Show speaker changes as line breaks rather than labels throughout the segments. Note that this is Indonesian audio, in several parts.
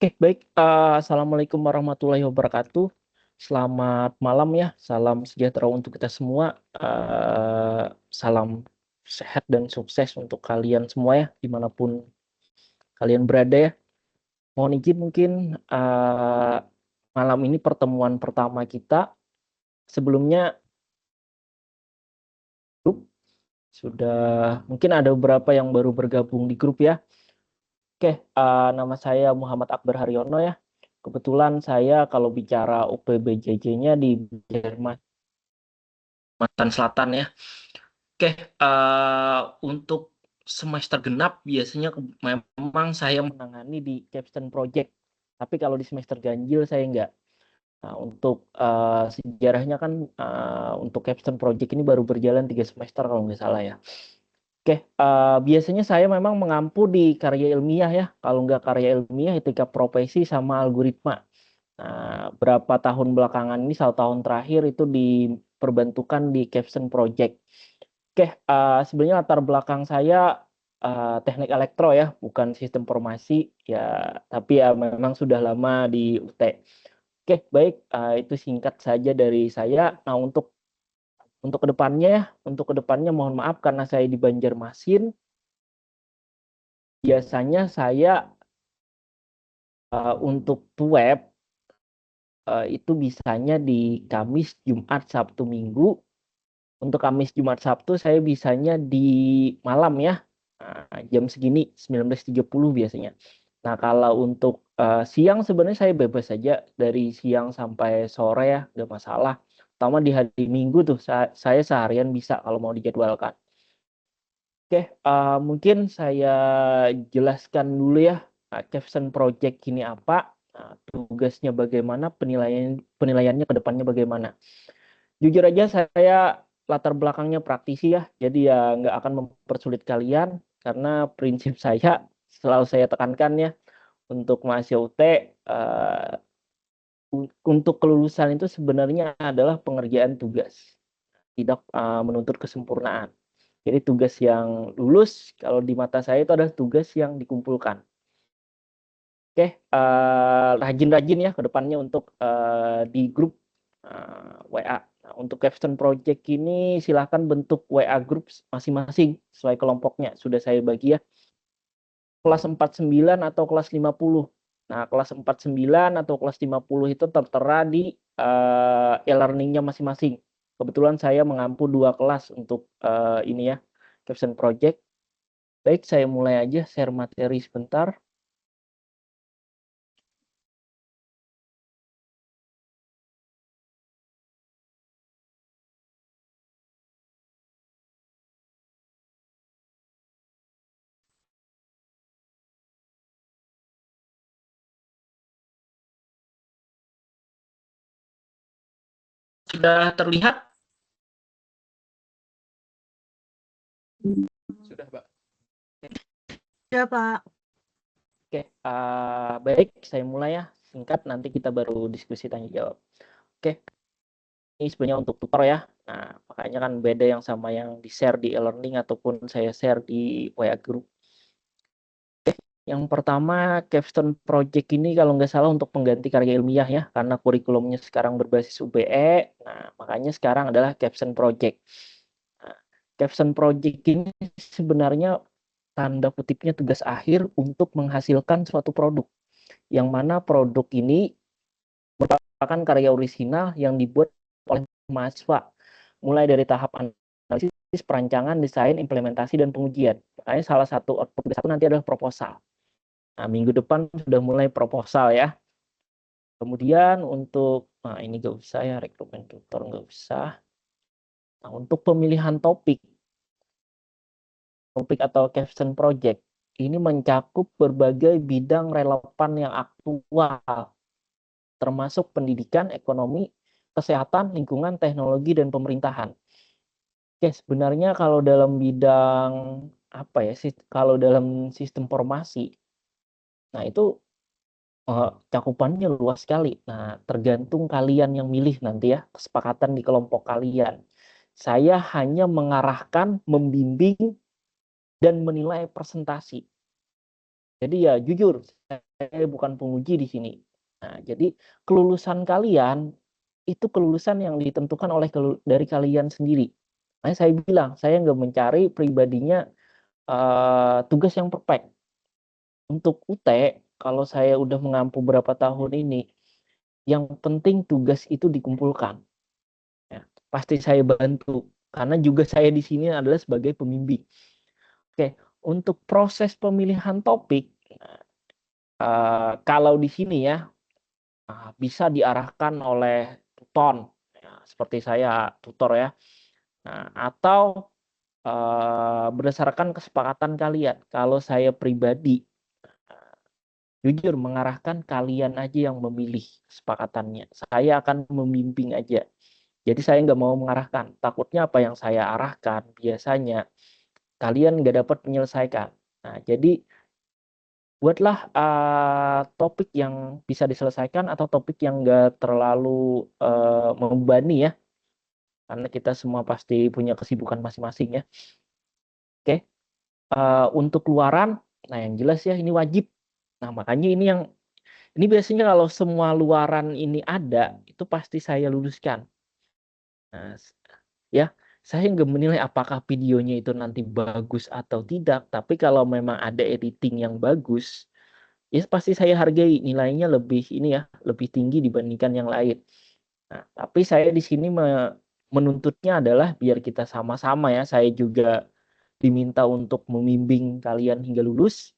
Oke, baik. Assalamualaikum warahmatullahi wabarakatuh. Selamat malam ya. Salam sejahtera untuk kita semua. Salam sehat dan sukses untuk kalian semua ya, dimanapun kalian berada ya. Mohon izin mungkin malam ini pertemuan pertama kita. Sebelumnya grup sudah mungkin ada beberapa yang baru bergabung di grup ya. Oke, nama saya Muhammad Akbar Haryono ya. Kebetulan saya kalau bicara UPBJJ-nya di Jerman Selatan ya. Oke, untuk semester genap biasanya memang saya menangani di capstone project. Tapi kalau di semester ganjil saya enggak. Nah, untuk sejarahnya kan untuk capstone project ini baru berjalan 3 semester kalau nggak salah ya. Oke, biasanya saya memang mengampu di karya ilmiah ya. Kalau nggak karya ilmiah, etika profesi sama algoritma. Nah, berapa tahun belakangan ini, 1 tahun terakhir itu diperbantukan di capstone project. Oke, sebenarnya latar belakang saya teknik elektro ya, bukan sistem informasi ya, tapi ya memang sudah lama di UT. Oke, baik, itu singkat saja dari saya. Nah, untuk kedepannya mohon maaf karena saya di Banjarmasin, biasanya saya untuk web itu bisanya di Kamis, Jumat, Sabtu, Minggu. Untuk Kamis, Jumat, Sabtu saya bisanya di malam ya, jam segini 19.30 biasanya. Nah, kalau untuk siang sebenarnya saya bebas saja dari siang sampai sore ya, nggak masalah. Terutama di hari Minggu tuh saya seharian bisa kalau mau dijadwalkan. Oke, mungkin saya jelaskan dulu ya, capstone project ini apa, tugasnya bagaimana, penilaiannya ke depannya bagaimana. Jujur aja saya latar belakangnya praktisi ya, jadi ya nggak akan mempersulit kalian, karena prinsip saya selalu saya tekankan ya, untuk mahasiswa UT, untuk kelulusan itu sebenarnya adalah pengerjaan tugas, tidak menuntut kesempurnaan. Jadi tugas yang lulus kalau di mata saya itu adalah tugas yang dikumpulkan. Oke, rajin-rajin ya ke depannya untuk di grup WA. Nah, untuk capstone project ini silahkan bentuk WA group masing-masing sesuai kelompoknya. Sudah saya bagi ya. Kelas 49 atau kelas 50. Nah, kelas 49 atau kelas 50 itu tertera di e-learning-nya masing-masing. Kebetulan saya mengampu 2 kelas untuk ini ya, capstone project. Baik, saya mulai aja share materi sebentar. Sudah terlihat? Sudah, Pak.
Ya, Pak.
Oke, baik, saya mulai ya. Singkat, nanti kita baru diskusi tanya jawab. Oke, ini sebenarnya untuk tutor ya. Nah, makanya kan beda yang sama yang di-share di e-learning ataupun saya share di WA group. Yang pertama, capstone project ini kalau nggak salah untuk pengganti karya ilmiah ya, karena kurikulumnya sekarang berbasis UBE. Nah, makanya sekarang adalah capstone project. Nah, capstone project ini sebenarnya tanda kutipnya tugas akhir untuk menghasilkan suatu produk, yang mana produk ini merupakan karya orisinal yang dibuat oleh mahasiswa, mulai dari tahap analisis, perancangan, desain, implementasi, dan pengujian. Makanya salah satu output satu nanti adalah proposal. Nah, minggu depan sudah mulai proposal ya. Kemudian untuk, nah ini nggak usah ya, rekrutmen tutor nggak usah. Nah, untuk pemilihan topik atau capstone project, ini mencakup berbagai bidang relevan yang aktual, termasuk pendidikan, ekonomi, kesehatan, lingkungan, teknologi, dan pemerintahan. Oke, sebenarnya kalau dalam bidang apa ya, kalau dalam sistem formasi, nah itu cakupannya luas sekali. Nah, tergantung kalian yang milih nanti ya, kesepakatan di kelompok kalian. Saya hanya mengarahkan, membimbing, dan menilai presentasi. Jadi ya jujur, saya bukan penguji di sini. Nah, jadi kelulusan kalian itu kelulusan yang ditentukan oleh dari kalian sendiri. Makanya saya bilang, saya nggak mencari pribadinya tugas yang perfect. Untuk UT, kalau saya udah mengampu berapa tahun ini, yang penting tugas itu dikumpulkan. Ya, pasti saya bantu, karena juga saya di sini adalah sebagai pembimbing. Oke, untuk proses pemilihan topik, kalau di sini ya, bisa diarahkan oleh tutor, ya, seperti saya tutor ya, atau berdasarkan kesepakatan kalian. Kalau saya pribadi, jujur mengarahkan kalian aja yang memilih kesepakatannya. Saya akan membimbing aja. Jadi saya nggak mau mengarahkan. Takutnya apa yang saya arahkan biasanya kalian nggak dapat menyelesaikan. Nah, jadi buatlah topik yang bisa diselesaikan atau topik yang nggak terlalu membebani ya, karena kita semua pasti punya kesibukan masing-masing ya. Oke, untuk luaran, nah yang jelas ya ini wajib. Nah makanya ini biasanya kalau semua luaran ini ada, itu pasti saya luluskan. Nah, ya, saya nggak menilai apakah videonya itu nanti bagus atau tidak, tapi kalau memang ada editing yang bagus, ya pasti saya hargai, nilainya lebih ini ya, lebih tinggi dibandingkan yang lain. Nah, tapi saya di sini menuntutnya adalah biar kita sama-sama ya, saya juga diminta untuk membimbing kalian hingga lulus.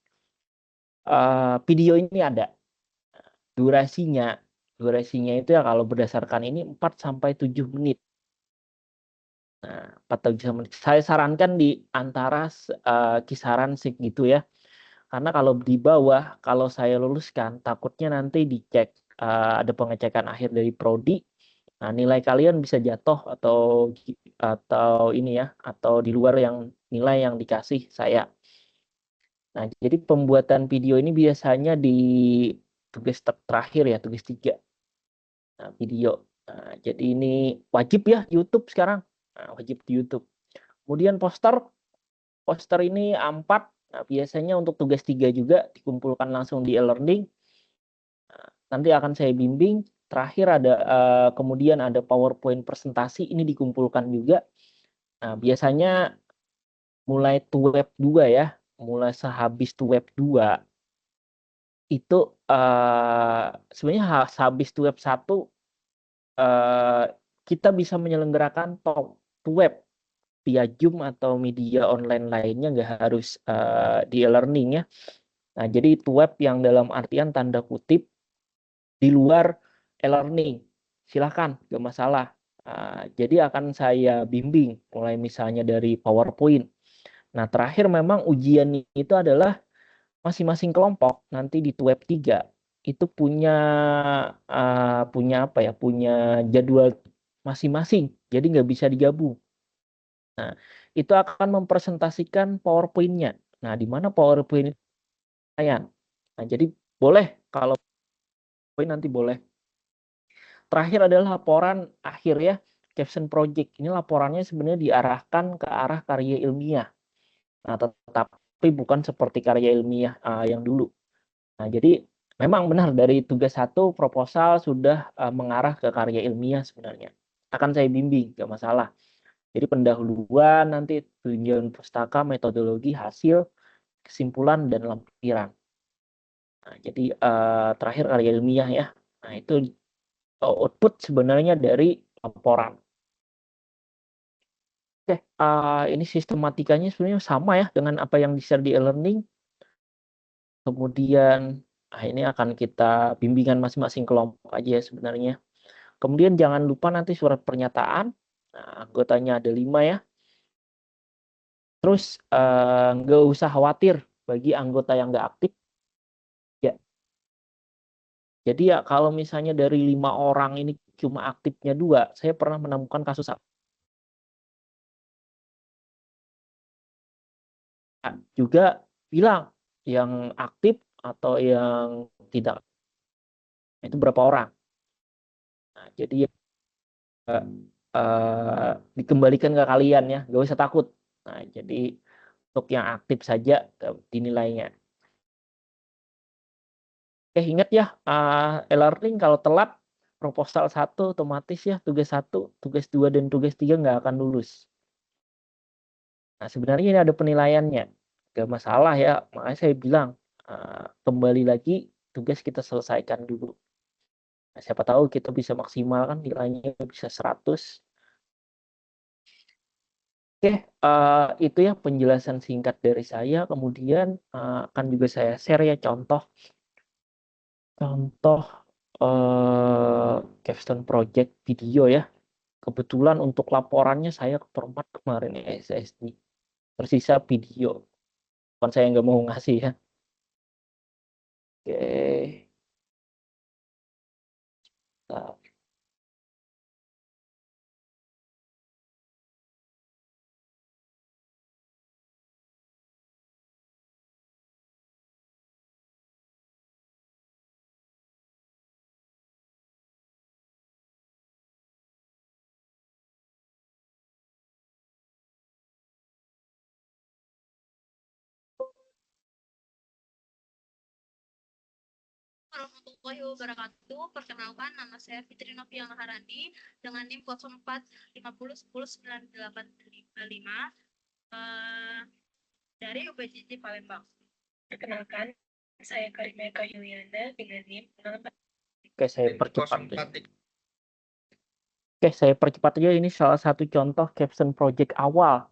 Video ini ada durasinya. Durasinya itu ya kalau berdasarkan ini 4 sampai 7 menit. Nah, 4 sampai 7 menit. Saya sarankan di antara kisaran segitu ya. Karena kalau di bawah, kalau saya luluskan, takutnya nanti dicek, ada pengecekan akhir dari prodi. Nah, nilai kalian bisa jatuh atau ini ya, atau di luar yang nilai yang dikasih saya. Nah, jadi pembuatan video ini biasanya di tugas terakhir ya, tugas 3. Nah, video. Nah, jadi ini wajib ya YouTube sekarang. Nah, wajib di YouTube. Kemudian poster. Poster ini A4. Nah, biasanya untuk tugas 3 juga dikumpulkan langsung di e-learning. Nah, nanti akan saya bimbing. Terakhir ada kemudian ada PowerPoint presentasi, ini dikumpulkan juga. Nah, biasanya mulai web 2 ya. Mulai sehabis web 2 itu sebenarnya sehabis web 1 kita bisa menyelenggarakan web via Zoom atau media online lainnya, nggak harus di e-learning ya. Nah, jadi web yang dalam artian tanda kutip di luar e-learning, silahkan, nggak masalah. Jadi akan saya bimbing, mulai misalnya dari PowerPoint. Nah, terakhir memang ujian itu adalah masing-masing kelompok nanti di web 3 itu punya apa ya, punya jadwal masing-masing, jadi nggak bisa digabung. Nah, itu akan mempresentasikan PowerPoint-nya. Nah, di mana PowerPoint saya. Nah, jadi boleh kalau poin nanti boleh. Terakhir adalah laporan akhir ya, caption project. Ini laporannya sebenarnya diarahkan ke arah karya ilmiah. Nah, tetapi bukan seperti karya ilmiah yang dulu. Nah, jadi memang benar dari tugas 1 proposal sudah mengarah ke karya ilmiah sebenarnya. Akan saya bimbing, nggak masalah. Jadi pendahuluan, nanti tinjauan pustaka, metodologi, hasil, kesimpulan, dan lampiran. Nah, jadi terakhir karya ilmiah ya. Nah, itu output sebenarnya dari laporan. Oke, ini sistematikanya sebenarnya sama ya dengan apa yang di-share di e-learning. Kemudian ini akan kita bimbingan masing-masing kelompok aja ya sebenarnya. Kemudian jangan lupa nanti surat pernyataan. Nah, anggotanya ada 5 ya. Terus nggak usah khawatir bagi anggota yang nggak aktif. Ya, jadi ya kalau misalnya dari 5 orang ini cuma aktifnya 2, saya pernah menemukan kasus juga bilang yang aktif atau yang tidak itu berapa orang. Nah, jadi ya dikembalikan ke kalian ya, nggak usah takut. Nah, jadi untuk yang aktif saja dinilainya. Ingat ya, e-learning kalau telat proposal 1 otomatis ya tugas 1, tugas 2 dan tugas 3 nggak akan lulus. Nah, sebenarnya ini ada penilaiannya, nggak masalah ya, makanya saya bilang, kembali lagi tugas kita selesaikan dulu. Nah, siapa tahu kita bisa maksimal kan nilainya bisa 100. Itu ya penjelasan singkat dari saya, kemudian, akan juga saya share ya contoh, capstone project video ya. Kebetulan untuk laporannya saya keperempat kemarin ya SSD, tersisa video. Bukan saya nggak mau ngasih ya. Oke. Nah,
Warahmatullahi wabarakatuh. Perkenalkan, nama saya Fitri Novia Maharani dengan NIM 04504985 dari UPJJ Palembang. Perkenalkan, saya Karimeka Yuliana dengan NIM 08.
Oke, saya percepat aja. Ini salah satu contoh capstone project awal.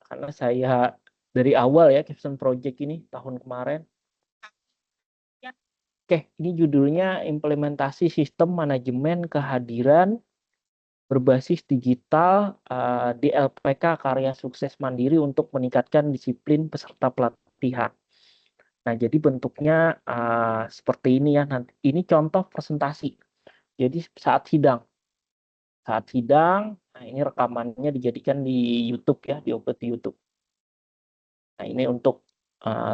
Karena saya dari awal ya capstone project ini tahun kemarin. Ini judulnya implementasi sistem manajemen kehadiran berbasis digital di LPK Karya Sukses Mandiri untuk meningkatkan disiplin peserta pelatihan. Nah, jadi bentuknya seperti ini ya. Nanti ini contoh presentasi. Jadi saat sidang, nah ini rekamannya dijadikan di YouTube ya, diupload di YouTube. Nah, ini untuk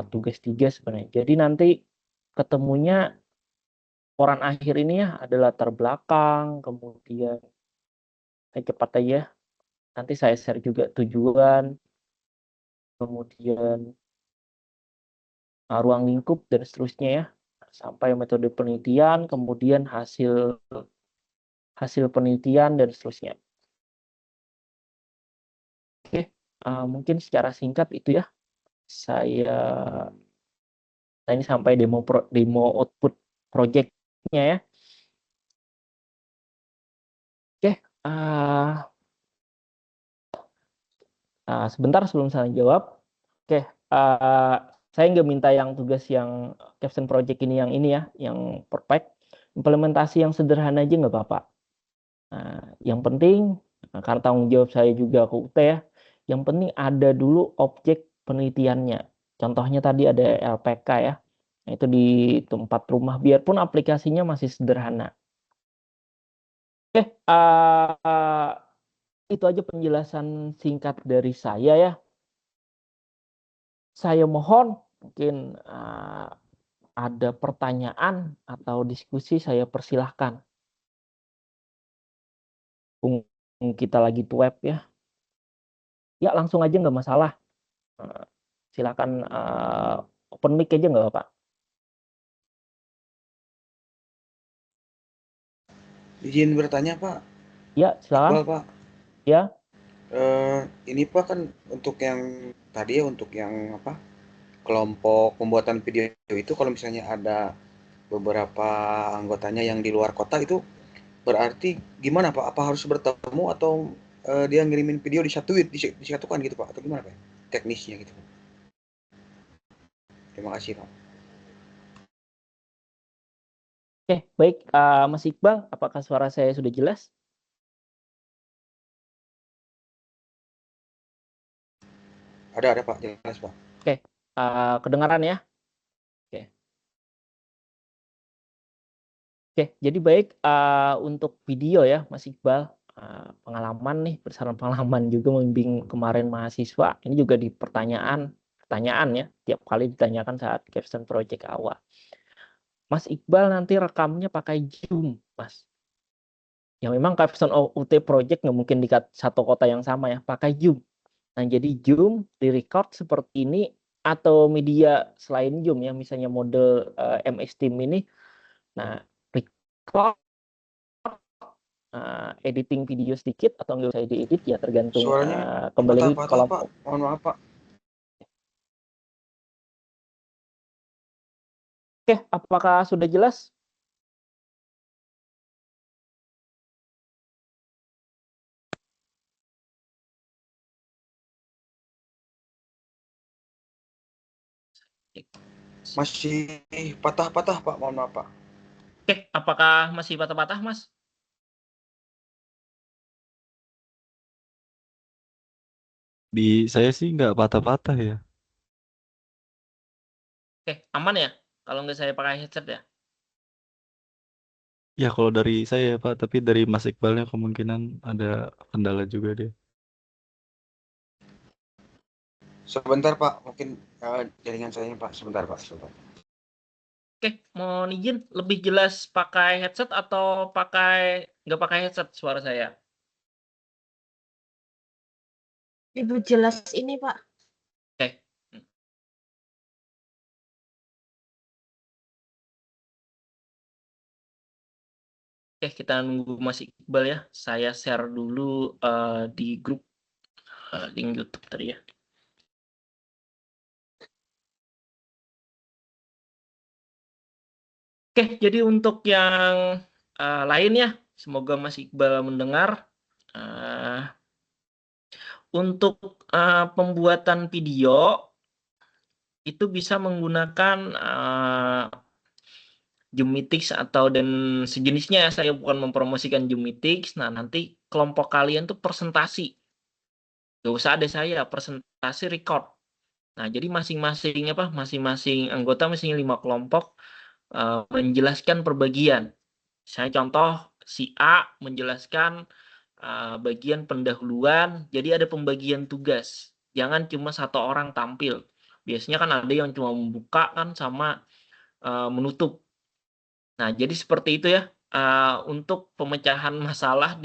tugas 3 sebenarnya. Jadi nanti ketemunya laporan akhir ini ya ada latar belakang, kemudian saya cepat aja. Nanti saya share juga tujuan, kemudian ruang lingkup dan seterusnya ya. Sampai metode penelitian, kemudian hasil penelitian dan seterusnya. Mungkin secara singkat itu ya. Nah ini sampai demo output project-nya ya. Sebentar sebelum saya jawab. Saya nggak minta yang tugas yang capstone project ini ya, yang perfect. Implementasi yang sederhana aja nggak apa-apa. Yang penting, karena tanggung jawab saya juga ke UT ya, yang penting ada dulu objek penelitiannya. Contohnya tadi ada LPK ya, itu di tempat rumah, biarpun aplikasinya masih sederhana. Itu aja penjelasan singkat dari saya ya. Saya mohon mungkin ada pertanyaan atau diskusi, saya persilahkan. Kita lagi to web ya. Ya langsung aja nggak masalah. Silakan open mic aja nggak apa-apa.
Izin bertanya Pak.
Ya silakan.
Iqbal Pak.
Ya.
Ini Pak kan untuk yang tadi ya, untuk yang apa, kelompok pembuatan video itu kalau misalnya ada beberapa anggotanya yang di luar kota itu berarti gimana Pak? Apa harus bertemu atau dia ngirimin video disatukan gitu Pak? Atau gimana Pak? Teknisnya gitu Pak. Terima kasih Pak.
Baik Mas Iqbal, apakah suara saya sudah jelas?
Ada Pak, jelas Pak.
Kedengaran ya? Jadi baik untuk video ya Mas Iqbal, pengalaman nih, berdasarkan pengalaman juga membimbing kemarin mahasiswa, ini juga di pertanyaan ya, tiap kali ditanyakan saat capstone project awal. Mas Iqbal nanti rekamnya pakai Zoom, Mas. Ya memang capstone UT project nggak mungkin di satu kota yang sama ya, pakai Zoom. Nah jadi Zoom di record seperti ini atau media selain Zoom ya, misalnya model MS Team ini Nah, record, editing video sedikit atau nggak usah diedit ya tergantung
Suaranya
kembali lagi ke
patah-patah, Pak.
kelompok.
Mohon maaf, Pak.
Oke, apakah sudah jelas?
Masih patah-patah, Pak. Mohon maaf, Pak.
Oke, apakah masih patah-patah, Mas?
Di saya sih nggak patah-patah ya.
Oke, aman ya? Kalau nggak saya pakai headset ya?
Ya kalau dari saya ya Pak, tapi dari Mas Iqbalnya kemungkinan ada kendala juga dia.
Sebentar, Pak. Mungkin jaringan saya, Pak. Sebentar, Pak. Sebentar.
Oke, mau izin lebih jelas pakai headset atau nggak pakai headset suara saya?
Ibu jelas ini, Pak.
Oke. Oke, kita nunggu Mas Iqbal ya. Saya share dulu di grup link YouTube tadi ya. Oke, jadi untuk yang lain ya, semoga Mas Iqbal mendengar. Untuk pembuatan video itu bisa menggunakan Jummitix dan sejenisnya. Saya bukan mempromosikan Jummitix. Nah, nanti kelompok kalian tuh presentasi. Gak usah ada saya, presentasi record. Nah, jadi masing-masing anggota, misalnya 5 kelompok, menjelaskan perbagian. Saya contoh, si A menjelaskan bagian pendahuluan, jadi ada pembagian tugas. Jangan cuma satu orang tampil. Biasanya kan ada yang cuma membuka kan sama menutup. Nah, jadi seperti itu ya untuk pemecahan masalah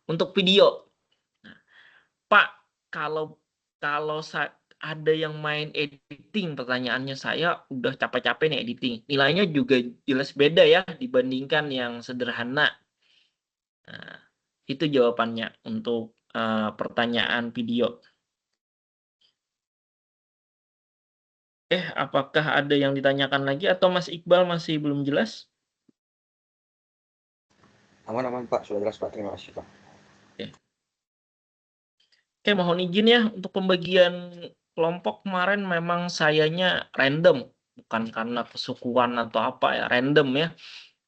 untuk video. Nah, Pak, kalau ada yang main editing, pertanyaannya saya udah capek-capek nih editing. Nilainya juga jelas beda ya dibandingkan yang sederhana. Nah, itu jawabannya untuk pertanyaan video. Apakah ada yang ditanyakan lagi atau Mas Iqbal masih belum jelas?
Aman-aman, Pak. Sudah jelas, Pak. Terima kasih, Pak.
Oke, mohon izin ya untuk pembagian kelompok kemarin memang sayanya random, bukan karena kesukuan atau apa ya, random ya.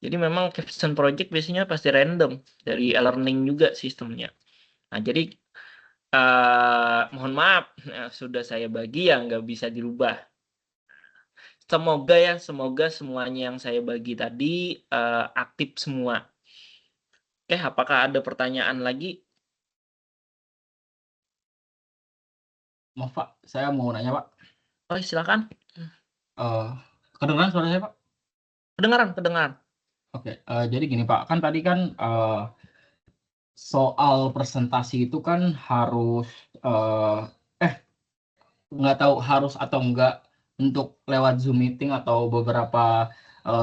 Jadi memang capstone project biasanya pasti random dari e-learning juga sistemnya. Nah, jadi mohon maaf sudah saya bagi yang nggak bisa dirubah. Semoga semuanya yang saya bagi tadi aktif semua. Oke, apakah ada pertanyaan lagi?
Maaf Pak, saya mau nanya Pak.
Oh, silakan.
Kedengaran suara saya Pak?
Kedengaran.
Oke, jadi gini Pak, kan tadi kan soal presentasi itu kan harus nggak tahu harus atau enggak untuk lewat Zoom meeting atau beberapa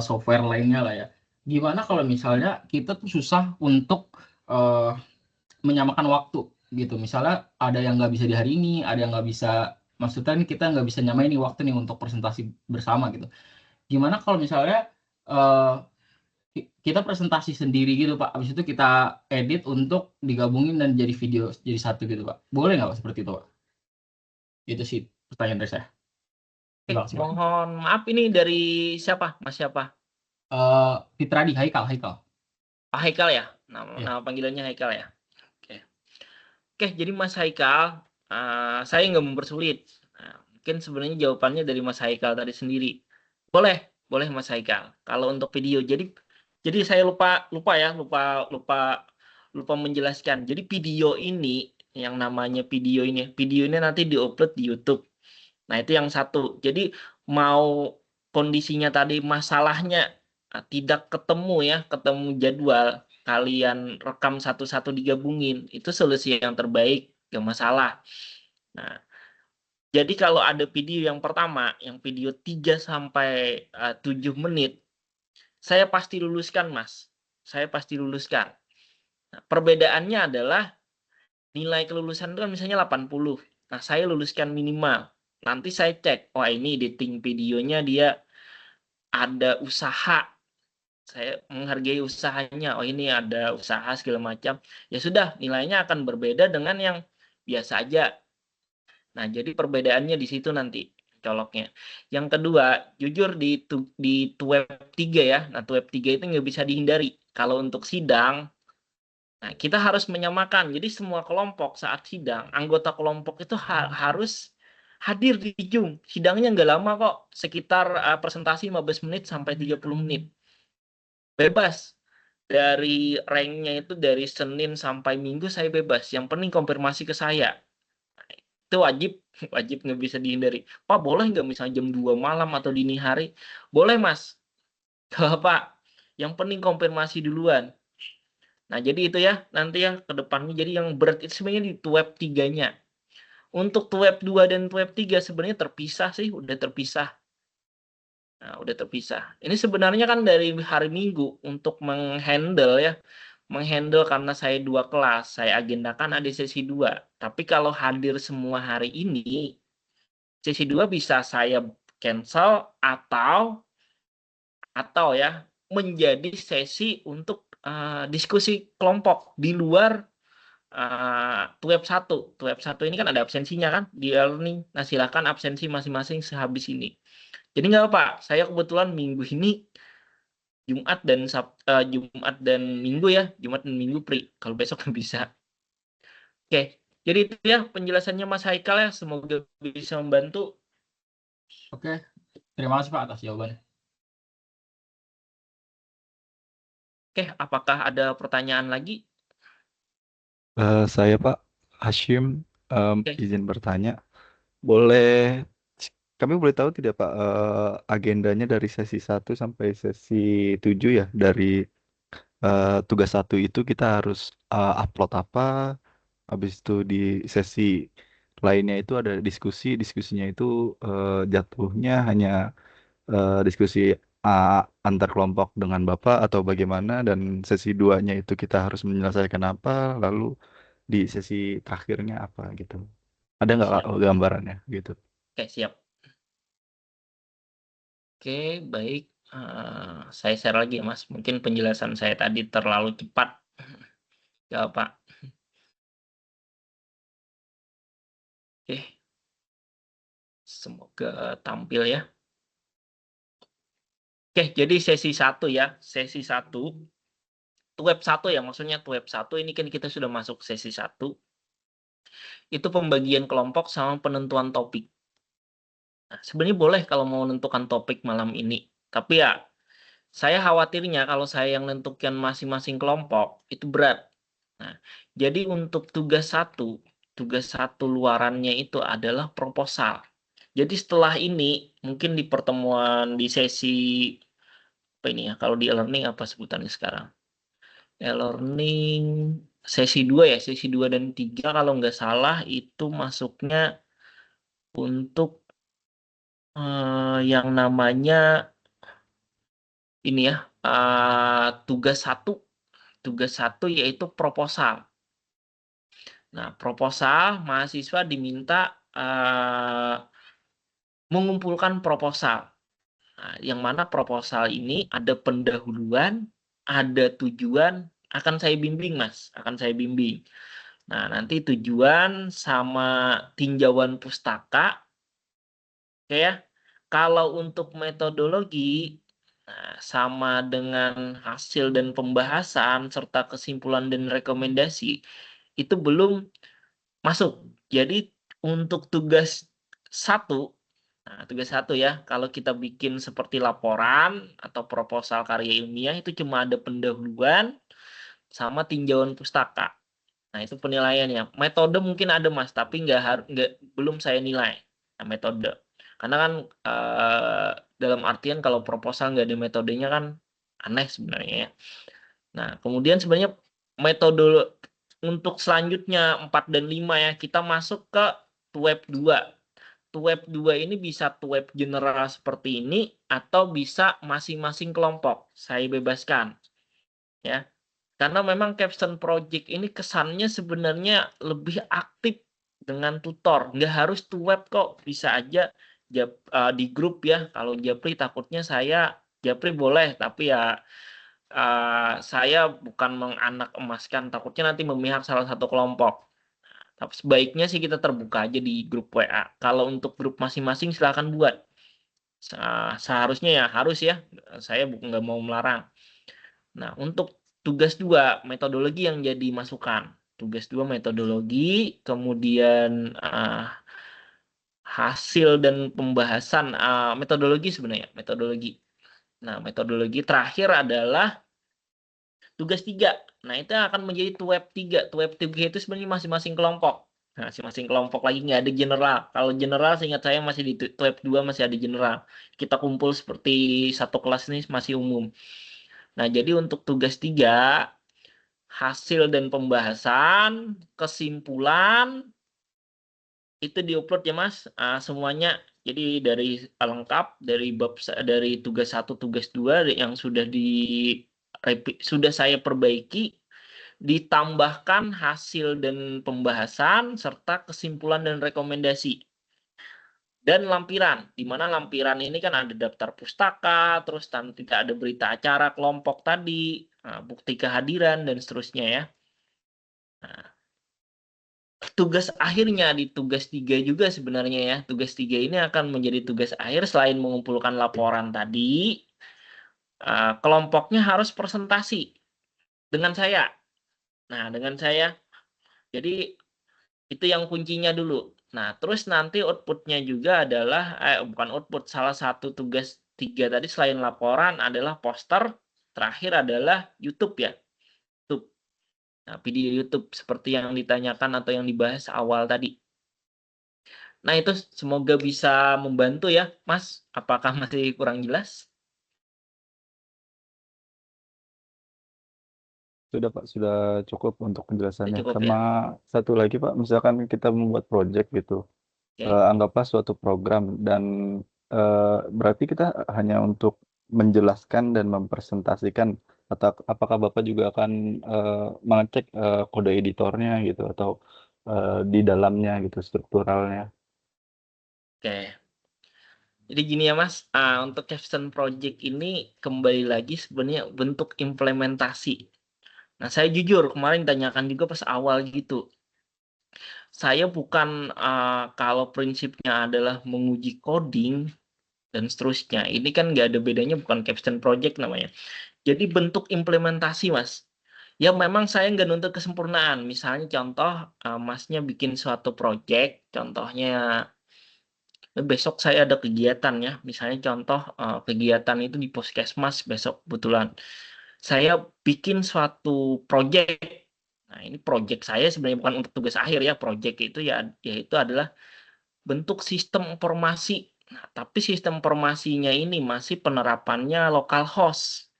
software lainnya lah ya. Gimana kalau misalnya kita tuh susah untuk menyamakan waktu gitu. Misalnya ada yang nggak bisa di hari ini, ada yang nggak bisa, maksudnya nih kita nggak bisa nyamain nih waktu nih untuk presentasi bersama gitu. Gimana kalau misalnya kita presentasi sendiri gitu Pak, habis itu kita edit untuk digabungin dan jadi video jadi satu gitu Pak. Boleh nggak Pak seperti itu Pak? Itu sih pertanyaan dari saya. Terima kasih Pak.
Mohon maaf, ini dari siapa? Mas siapa?
Fitradi, Haikal.
Pak Haikal ya?
Iya.
Nama panggilannya Haikal ya? Oke, jadi Mas Haikal, saya nggak mempersulit. Nah, mungkin sebenarnya jawabannya dari Mas Haikal tadi sendiri. Boleh Mas Haikal. Kalau untuk video, jadi saya lupa menjelaskan. Jadi video ini, yang namanya video ini nanti diupload di YouTube. Nah, itu yang satu. Jadi mau kondisinya tadi masalahnya tidak ketemu jadwal, kalian rekam satu-satu digabungin, itu solusi yang terbaik, gak masalah. Nah, jadi kalau ada video yang pertama, yang video 3 sampai 7 menit, saya pasti luluskan, Mas. Saya pasti luluskan. Nah, perbedaannya adalah nilai kelulusan itu kan misalnya 80. Nah, saya luluskan minimal. Nanti saya cek, oh ini editing videonya dia ada usaha. Saya menghargai usahanya. Oh ini ada usaha segala macam. Ya sudah, nilainya akan berbeda dengan yang biasa aja. Nah, jadi perbedaannya di situ nanti coloknya. Yang kedua, jujur di web 3 ya. Nah, web 3 itu nggak bisa dihindari. Kalau untuk sidang, nah kita harus menyamakan. Jadi semua kelompok saat sidang, anggota kelompok itu harus hadir di Zoom. Sidangnya nggak lama kok, sekitar presentasi 15 menit sampai 30 menit. Bebas. Dari ranknya itu dari Senin sampai Minggu saya bebas. Yang penting konfirmasi ke saya. Itu wajib nggak bisa dihindari. Pak boleh nggak misalnya jam 2 malam atau dini hari? Boleh Mas. Pak. Yang penting konfirmasi duluan. Nah jadi itu ya nanti ya ke depannya. Jadi yang berat itu sebenarnya di web 3-nya. Untuk web 2 dan web 3 sebenarnya terpisah sih. Udah terpisah. Nah, udah terpisah. Ini sebenarnya kan dari hari Minggu untuk menghandle ya. Menghandle karena saya 2 kelas. Saya agendakan ada sesi 2. Tapi kalau hadir semua hari ini, sesi 2 bisa saya cancel atau ya menjadi sesi untuk diskusi kelompok di luar web 1. Web 1 ini kan ada absensinya kan di e-learning. Nah, silakan absensi masing-masing sehabis ini. Jadi nggak apa, saya kebetulan minggu ini Jumat dan Minggu ya, Jumat dan Minggu free. Kalau besok nggak bisa. Oke, jadi itu ya penjelasannya Mas Haikal ya, semoga bisa membantu.
Oke, terima kasih Pak atas jawabannya.
Oke, apakah ada pertanyaan lagi?
Saya Pak Hashim
Oke.
izin bertanya. Kami boleh tahu tidak Pak agendanya dari sesi 1 sampai sesi 7 ya? Dari tugas 1 itu kita harus upload apa? Habis itu di sesi lainnya itu ada diskusinya itu jatuhnya hanya diskusi antar kelompok dengan Bapak atau bagaimana, dan sesi 2-nya itu kita harus menyelesaikan apa, lalu di sesi terakhirnya apa gitu. Ada nggak
Siap.
gambarannya gitu?
Oke, siap. Oke, baik. Saya share lagi ya, Mas. Mungkin penjelasan saya tadi terlalu cepat. Ya, Pak. Oke. Semoga tampil ya. Oke, jadi sesi 1 ya. Sesi 1. Web 1 ya, maksudnya web 1 ini kan kita sudah masuk sesi 1. Itu pembagian kelompok sama penentuan topik. Nah, sebenarnya boleh kalau mau menentukan topik malam ini. Tapi ya, saya khawatirnya kalau saya yang menentukan masing-masing kelompok, itu berat. Nah, jadi untuk tugas 1 luarannya itu adalah proposal. Jadi setelah ini, mungkin di pertemuan di sesi, apa ini ya, kalau di e-learning apa sebutannya sekarang? E-learning sesi 2 ya, sesi 2 dan 3 kalau nggak salah itu masuknya untuk yang namanya ini ya, tugas 1 yaitu proposal. Nah, proposal mahasiswa diminta mengumpulkan proposal. Nah, yang mana proposal ini ada pendahuluan, ada tujuan, akan saya bimbing Mas, akan saya bimbing. Nah, nanti tujuan sama tinjauan pustaka. Oke ya. Kalau untuk metodologi, nah, sama dengan hasil dan pembahasan serta kesimpulan dan rekomendasi itu belum masuk. Jadi untuk tugas 1, nah tugas 1 ya, kalau kita bikin seperti laporan atau proposal karya ilmiah itu cuma ada pendahuluan sama tinjauan pustaka. Nah, itu penilaiannya. Metode mungkin ada Mas, tapi belum saya nilai. Nah, metode. Karena kan dalam artian kalau proposal nggak ada metodenya kan aneh sebenarnya ya. Nah, kemudian sebenarnya metode untuk selanjutnya 4 dan 5 ya, kita masuk ke web 2. web 2 ini bisa web general seperti ini atau bisa masing-masing kelompok. Saya bebaskan. Ya. Karena memang capstone project ini kesannya sebenarnya lebih aktif dengan tutor. Nggak harus web kok, bisa aja di grup ya. Kalau Japri takutnya Japri boleh, tapi ya saya bukan menganak emaskan, takutnya nanti memihak salah satu kelompok. Tapi sebaiknya sih kita terbuka aja di grup WA. Kalau untuk grup masing-masing silakan buat. Seharusnya ya harus ya. Saya nggak mau melarang. Nah, untuk tugas 2, metodologi yang jadi masukan. Tugas 2 metodologi, kemudian hasil dan pembahasan metodologi sebenarnya, metodologi. Nah, metodologi terakhir adalah tugas 3. Nah, itu akan menjadi web 3. Web 3 itu sebenarnya masing-masing kelompok. Nah, masing-masing kelompok lagi nggak ada general. Kalau general seingat saya masih di web 2 masih ada general. Kita kumpul seperti satu kelas ini masih umum. Nah, jadi untuk tugas 3, hasil dan pembahasan, kesimpulan, itu diupload ya Mas, semuanya. Jadi dari lengkap, dari tugas 1, tugas 2 yang sudah saya perbaiki, ditambahkan hasil dan pembahasan, serta kesimpulan dan rekomendasi. Dan lampiran, di mana lampiran ini kan ada daftar pustaka, terus tidak ada berita acara kelompok tadi, bukti kehadiran, dan seterusnya ya. Nah, tugas akhirnya di tugas 3 juga sebenarnya ya. Tugas 3 ini akan menjadi tugas akhir selain mengumpulkan laporan tadi, kelompoknya harus presentasi dengan saya. Nah, dengan saya. Jadi itu yang kuncinya dulu. Nah, terus nanti output-nya juga adalah, bukan output, salah satu tugas 3 tadi selain laporan adalah poster, terakhir adalah YouTube ya. YouTube. Nah, video YouTube seperti yang ditanyakan atau yang dibahas awal tadi. Nah, itu semoga bisa membantu ya, Mas. Apakah masih kurang jelas?
Sudah Pak, sudah cukup untuk penjelasannya.
Cukup
Sama
ya.
satu lagi Pak, misalkan kita membuat project gitu,
Oke.
anggaplah suatu program dan berarti kita hanya untuk menjelaskan dan mempresentasikan, atau apakah Bapak juga akan mengecek kode editornya gitu, atau di dalamnya gitu, strukturalnya.
Oke. Jadi gini ya Mas, untuk capstone project ini kembali lagi sebenarnya bentuk implementasi. Nah, saya jujur kemarin tanyakan juga pas awal gitu. Saya bukan kalau prinsipnya adalah menguji coding dan seterusnya. Ini kan nggak ada bedanya, bukan capstone project namanya. Jadi bentuk implementasi Mas. Ya memang saya nggak nuntut kesempurnaan. Misalnya contoh, Masnya bikin suatu project, contohnya besok saya ada kegiatan ya. Misalnya contoh kegiatan itu di Puskesmas besok kebetulan. Saya bikin suatu project. Nah, ini project saya sebenarnya bukan untuk tugas akhir ya. Project itu ya yaitu adalah bentuk sistem informasi. Nah, tapi sistem informasinya ini masih penerapannya localhost.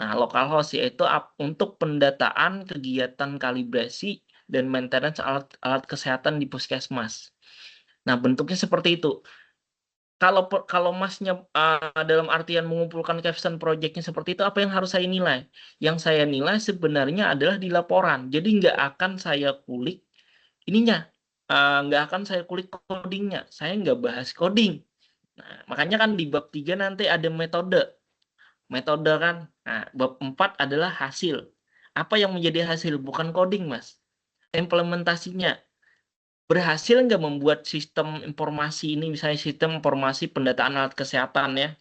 Nah, localhost yaitu untuk pendataan kegiatan kalibrasi dan maintenance alat kesehatan di Puskesmas. Nah, bentuknya seperti itu. Kalau Masnya dalam artian mengumpulkan capstone project-nya seperti itu, apa yang harus saya nilai? Yang saya nilai sebenarnya adalah di laporan. Jadi nggak akan saya kulik ininya, nggak akan saya kulik codingnya. Saya nggak bahas coding. Nah, makanya kan di bab 3 nanti ada metode. Metode kan. Nah, bab 4 adalah hasil. Apa yang menjadi hasil? Bukan coding, Mas. Implementasinya. Berhasil nggak membuat sistem informasi ini, misalnya sistem informasi pendataan alat kesehatan ya,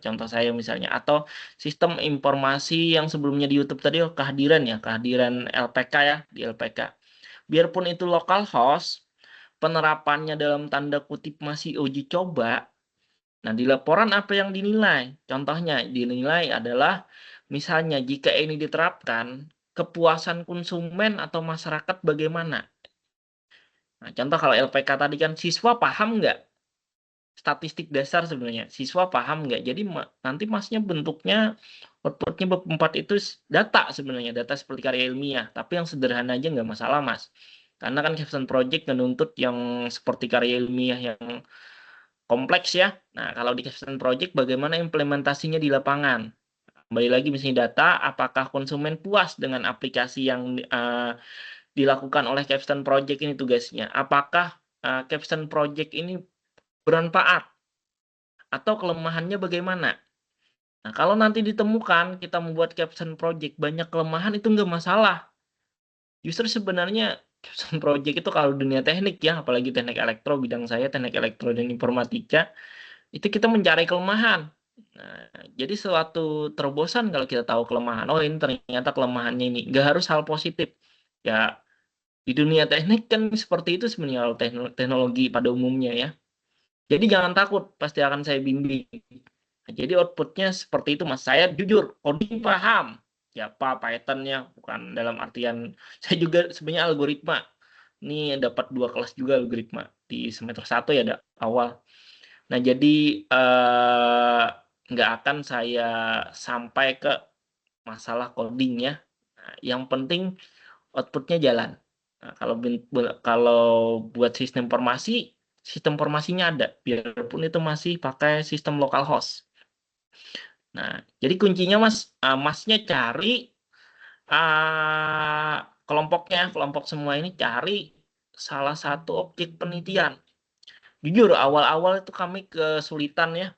contoh saya misalnya, atau sistem informasi yang sebelumnya di YouTube tadi kehadiran LPK ya, di LPK. Biarpun itu localhost, penerapannya dalam tanda kutip masih uji coba. Nah, di laporan apa yang dinilai? Contohnya dinilai adalah misalnya jika ini diterapkan, kepuasan konsumen atau masyarakat bagaimana? Nah, contoh kalau LPK tadi kan siswa paham nggak? Statistik dasar sebenarnya. Siswa paham nggak? Jadi nanti Masnya bentuknya, outputnya bab 4 itu data sebenarnya. Data seperti karya ilmiah. Tapi yang sederhana aja nggak masalah Mas. Karena kan capstone project menuntut yang seperti karya ilmiah yang kompleks ya. Nah, kalau di capstone project bagaimana implementasinya di lapangan? Kembali lagi misalnya data, apakah konsumen puas dengan aplikasi yang dilakukan oleh capstone project ini tugasnya? Apakah capstone project ini bermanfaat? Atau kelemahannya bagaimana? Nah, kalau nanti ditemukan kita membuat capstone project banyak kelemahan itu nggak masalah. Justru sebenarnya capstone project itu kalau dunia teknik ya, apalagi teknik elektro, bidang saya teknik elektro dan informatika, itu kita mencari kelemahan. Nah, jadi suatu terobosan kalau kita tahu kelemahan, oh ini ternyata kelemahannya ini, nggak harus hal positif. Ya, di dunia teknik kan seperti itu sebenarnya kalau teknologi pada umumnya ya. Jadi jangan takut, pasti akan saya bimbing. Nah, jadi outputnya seperti itu mas. Saya jujur, coding paham. Siapa Python-nya, bukan dalam artian, saya juga sebenarnya algoritma. Ini dapat 2 kelas juga algoritma. Di semester 1 ya ada awal. Nah, jadi nggak akan saya sampai ke masalah coding ya. Nah, yang penting outputnya jalan. Nah, kalau buat sistem informasinya ada, biarpun itu masih pakai sistem localhost. Nah, jadi kuncinya masnya cari kelompok semua ini cari salah satu objek penelitian. Jujur awal-awal itu kami kesulitan ya,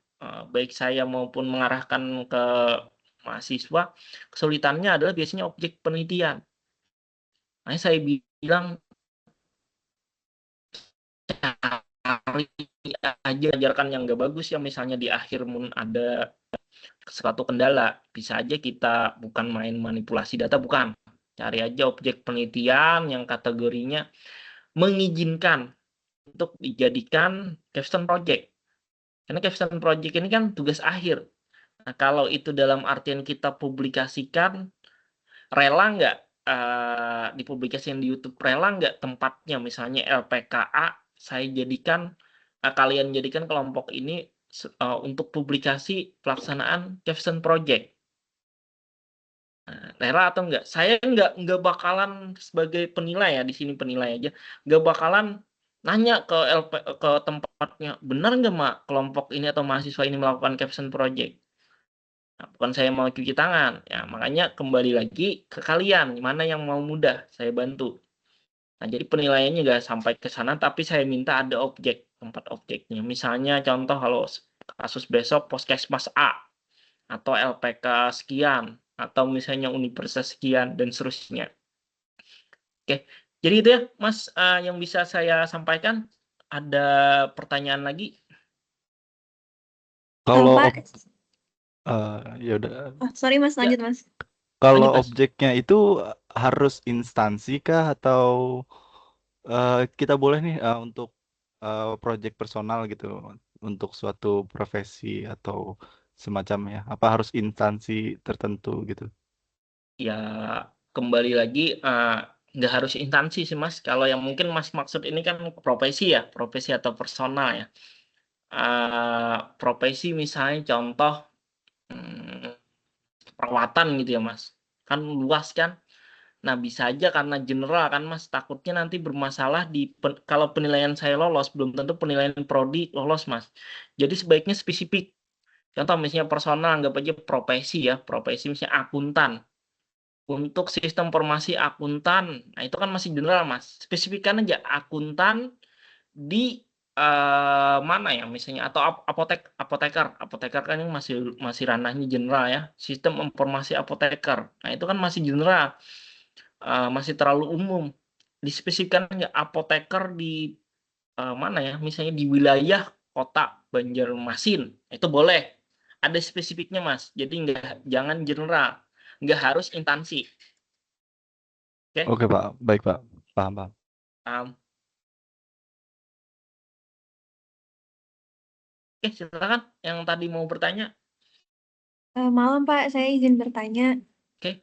baik saya maupun mengarahkan ke mahasiswa, kesulitannya adalah biasanya objek penelitian. Nah, saya bilang cari aja ajarkan yang nggak bagus ya, misalnya di akhir ada suatu kendala, bisa aja kita bukan main manipulasi data, bukan. Cari aja objek penelitian yang kategorinya mengizinkan untuk dijadikan capstone project. Karena capstone project ini kan tugas akhir. Nah, kalau itu dalam artian kita publikasikan, rela nggak dipublikasikan di YouTube, rela nggak tempatnya, misalnya LPKA, saya jadikan, kalian jadikan kelompok ini untuk publikasi pelaksanaan capstone project. Nah, rela atau enggak? Saya nggak bakalan sebagai penilai ya, di sini penilai aja, nggak bakalan nanya ke tempatnya, benar nggak mak kelompok ini atau mahasiswa ini melakukan capstone project? Nah, bukan saya mau cuci tangan, ya makanya kembali lagi ke kalian, mana yang mau mudah, saya bantu. Nah, jadi penilaiannya nggak sampai ke sana, tapi saya minta ada tempat objeknya. Misalnya contoh kalau kasus besok Puskesmas A, atau LPK sekian, atau misalnya universitas sekian, dan seterusnya. Oke, jadi itu ya Mas yang bisa saya sampaikan. Ada pertanyaan lagi?
Kalau
Pak,
ya udah.
sorry Mas,
Ya.
lanjut Mas.
Kalau
Lanjut, Mas.
objeknya itu harus instansi kah atau kita boleh nih untuk project personal gitu untuk suatu profesi atau semacamnya? Apa harus instansi tertentu gitu?
Ya, kembali lagi nggak harus instansi sih Mas. Kalau yang mungkin Mas maksud ini kan profesi ya, profesi atau personal ya. Profesi misalnya contoh perawatan gitu ya Mas. Kan luas kan. Nah, bisa aja karena general kan Mas, takutnya nanti bermasalah kalau penilaian saya lolos, belum tentu penilaian prodi lolos Mas. Jadi sebaiknya spesifik. Contoh misalnya personal, anggap aja profesi ya, profesi misalnya akuntan. Untuk sistem informasi akuntan, nah itu kan masih general Mas. Spesifikkan aja akuntan di mana ya misalnya, atau apoteker kan ini masih ranahnya general ya, sistem informasi apoteker. Nah, itu kan masih general. Masih terlalu umum. Dispesifikan nggak apoteker di mana ya, misalnya di wilayah kota Banjarmasin, itu boleh. Ada spesifiknya Mas, jadi jangan general, nggak harus instansi. Oke.
Oke Pak, baik Pak, paham.
Oke, silakan yang tadi mau bertanya.
Malam Pak, saya izin bertanya.
Oke.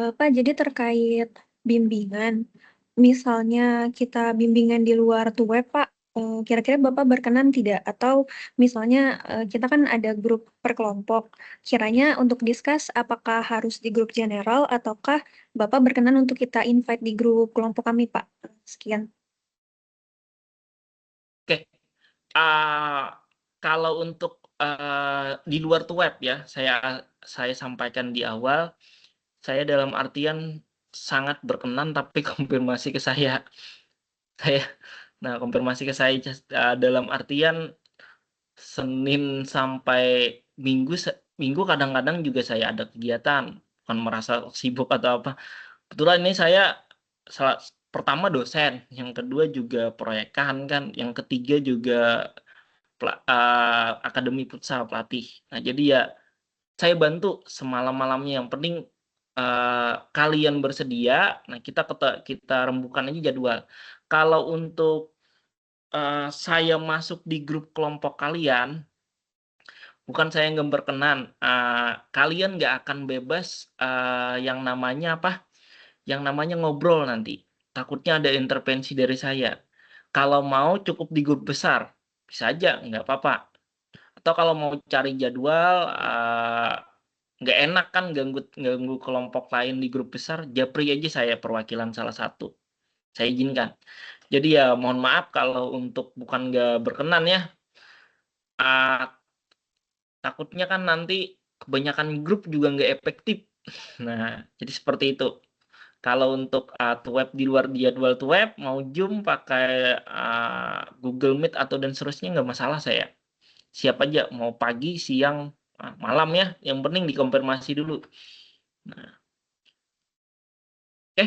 Pak, jadi terkait bimbingan, misalnya kita bimbingan di luar tuh web Pak, Kira-kira Bapak berkenan tidak? Atau misalnya kita kan ada grup per kelompok. Kiranya untuk discuss apakah harus di grup general ataukah Bapak berkenan untuk kita invite di grup kelompok kami, Pak? Sekian.
Oke, kalau untuk di luar web ya, saya sampaikan di awal, saya dalam artian sangat berkenan tapi konfirmasi ke saya. Nah, konfirmasi ke saya dalam artian Senin sampai Minggu kadang-kadang juga saya ada kegiatan, bukan merasa sibuk atau apa. Kebetulan ini saya pertama dosen, yang kedua juga proyekan kan, yang ketiga juga akademi futsal pelatih. Nah, jadi ya saya bantu semalam-malamnya. Yang penting kalian bersedia. Nah, kita rembukan aja jadwal. Kalau untuk saya masuk di grup kelompok kalian, bukan saya nggak berkenan. Kalian nggak akan bebas yang namanya apa? Yang namanya ngobrol nanti. Takutnya ada intervensi dari saya. Kalau mau cukup di grup besar, bisa aja, nggak apa-apa. Atau kalau mau cari jadwal, nggak enak kan ganggu kelompok lain di grup besar, japri aja saya perwakilan salah satu. Saya izinkan. Jadi ya mohon maaf kalau untuk bukan nggak berkenan ya. Takutnya kan nanti kebanyakan grup juga nggak efektif. Nah, jadi seperti itu. Kalau untuk web di luar jadwal web, mau Zoom pakai Google Meet atau dan seterusnya nggak masalah saya. Siap aja, mau pagi, siang, malam ya. Yang penting dikonfirmasi dulu. Nah, oke.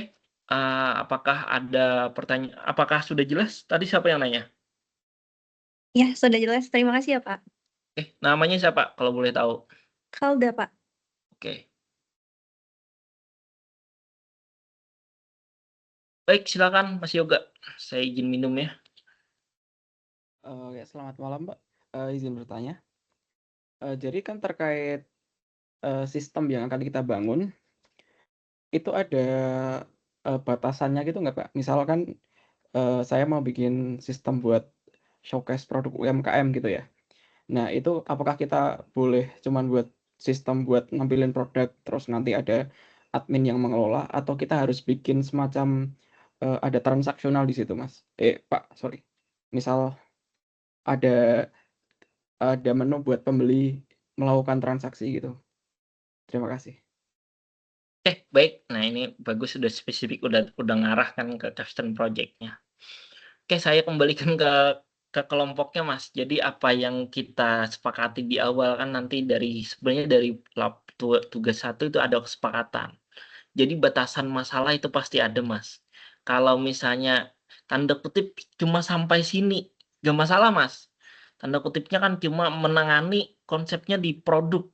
Apakah ada pertanyaan? Apakah sudah jelas? Tadi siapa yang nanya?
Ya, sudah jelas. Terima kasih ya, Pak.
Namanya siapa kalau boleh tahu?
Kalda, Pak.
Oke. Baik, silakan Mas Yoga. Saya izin minum ya.
Ya, selamat malam, Pak. Izin bertanya. Jadi kan terkait sistem yang akan kita bangun, itu ada batasannya gitu nggak, Pak? Misalkan saya mau bikin sistem buat showcase produk UMKM gitu ya. Nah, itu apakah kita boleh cuman buat sistem buat nampilin produk, terus nanti ada admin yang mengelola, atau kita harus bikin semacam ada transaksional di situ, Mas? Pak, sorry. Misal ada menu buat pembeli melakukan transaksi gitu. Terima kasih.
Oke, baik. Nah, ini bagus, sudah spesifik, udah ngarah kan ke custom project-nya. Oke, saya kembalikan ke kelompoknya, Mas. Jadi apa yang kita sepakati di awal kan nanti sebenarnya dari tugas 1 itu ada kesepakatan. Jadi batasan masalah itu pasti ada, Mas. Kalau misalnya tanda kutip cuma sampai sini, nggak masalah, Mas. Tanda kutipnya kan cuma menangani konsepnya di produk.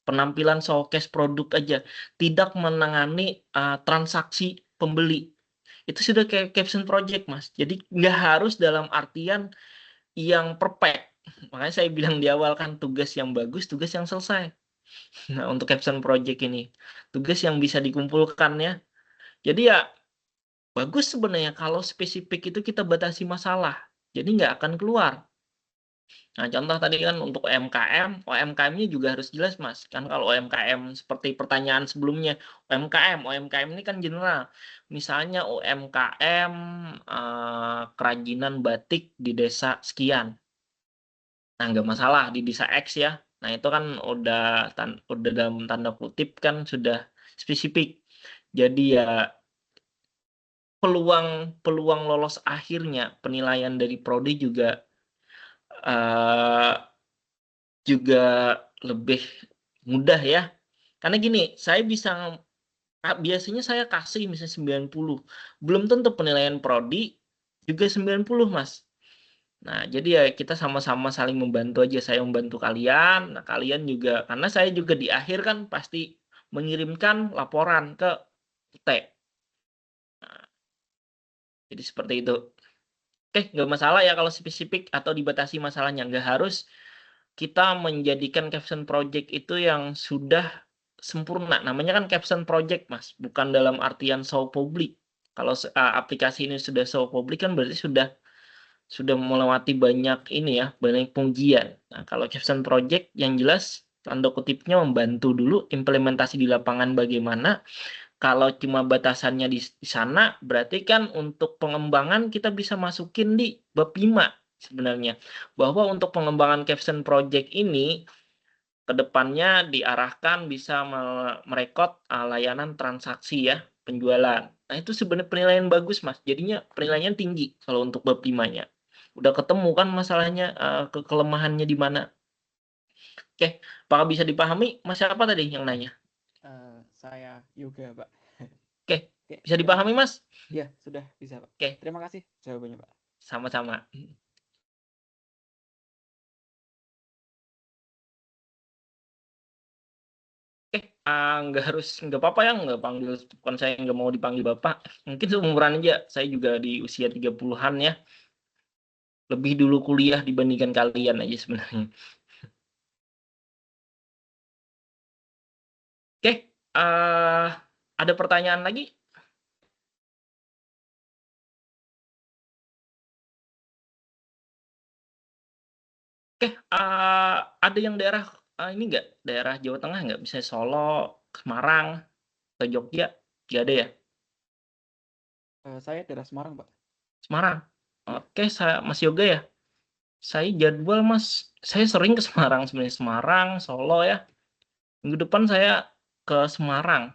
Penampilan showcase produk aja, tidak menangani transaksi pembeli. Itu sudah kayak caption project, Mas. Jadi nggak harus dalam artian yang perfect. Makanya saya bilang di awal kan tugas yang bagus, tugas yang selesai. Nah, untuk caption project ini, tugas yang bisa dikumpulkan ya. Jadi ya bagus sebenarnya kalau spesifik itu kita batasi masalah. Jadi nggak akan keluar. Nah, contoh tadi kan untuk UMKM-nya juga harus jelas, Mas. Kan kalau UMKM seperti pertanyaan sebelumnya, UMKM ini kan general. Misalnya UMKM kerajinan batik di desa sekian. Nah, nggak masalah di desa X ya. Nah, itu kan udah dalam tanda kutip kan sudah spesifik. Jadi ya peluang lolos akhirnya penilaian dari prodi juga lebih mudah ya. Karena gini, saya biasanya saya kasih misalnya 90. Belum tentu penilaian prodi juga 90, Mas. Nah, jadi ya kita sama-sama saling membantu aja. Saya membantu kalian, nah kalian juga, karena saya juga di akhir kan pasti mengirimkan laporan ke UT. Nah, jadi seperti itu. Oke, nggak masalah ya kalau spesifik atau dibatasi masalahnya. Nggak harus kita menjadikan caption project itu yang sudah sempurna. Namanya kan caption project, Mas. Bukan dalam artian show publik. Kalau aplikasi ini sudah show publik kan berarti sudah melewati banyak ini ya, banyak pengujian. Nah, kalau capstone project yang jelas tanda kutipnya membantu dulu implementasi di lapangan bagaimana. Kalau cuma batasannya di sana, berarti kan untuk pengembangan kita bisa masukin di bab 5 sebenarnya. Bahwa untuk pengembangan capstone project ini kedepannya diarahkan bisa merekod layanan transaksi ya, penjualan. Nah, itu sebenarnya penilaian bagus, Mas. Jadinya penilaian tinggi kalau untuk bab 5-nya. Udah ketemu kan masalahnya, kelemahannya di mana. Oke, apakah bisa dipahami? Mas siapa tadi yang nanya?
Saya Yoga, Pak.
Oke,
Oke,
bisa dipahami, Mas?
Ya, sudah bisa, Pak.
Oke,
Terima kasih jawabannya, Pak.
sama-sama. Nggak apa-apa ya, nggak panggil, bukan saya nggak mau dipanggil Bapak. Mungkin seumuran aja, saya juga di usia 30-an ya. Lebih dulu kuliah dibandingkan kalian aja sebenarnya. Oke, ada pertanyaan lagi? Oke, ada yang daerah ini nggak? Daerah Jawa Tengah nggak? Bisa Solo, Semarang, atau Jogja? Nggak ada ya?
Saya daerah Semarang, Pak.
Semarang. Oke, Mas Yoga ya. Saya jadwal Mas, saya sering ke Semarang sebenarnya, Semarang, Solo ya. Minggu depan saya ke Semarang.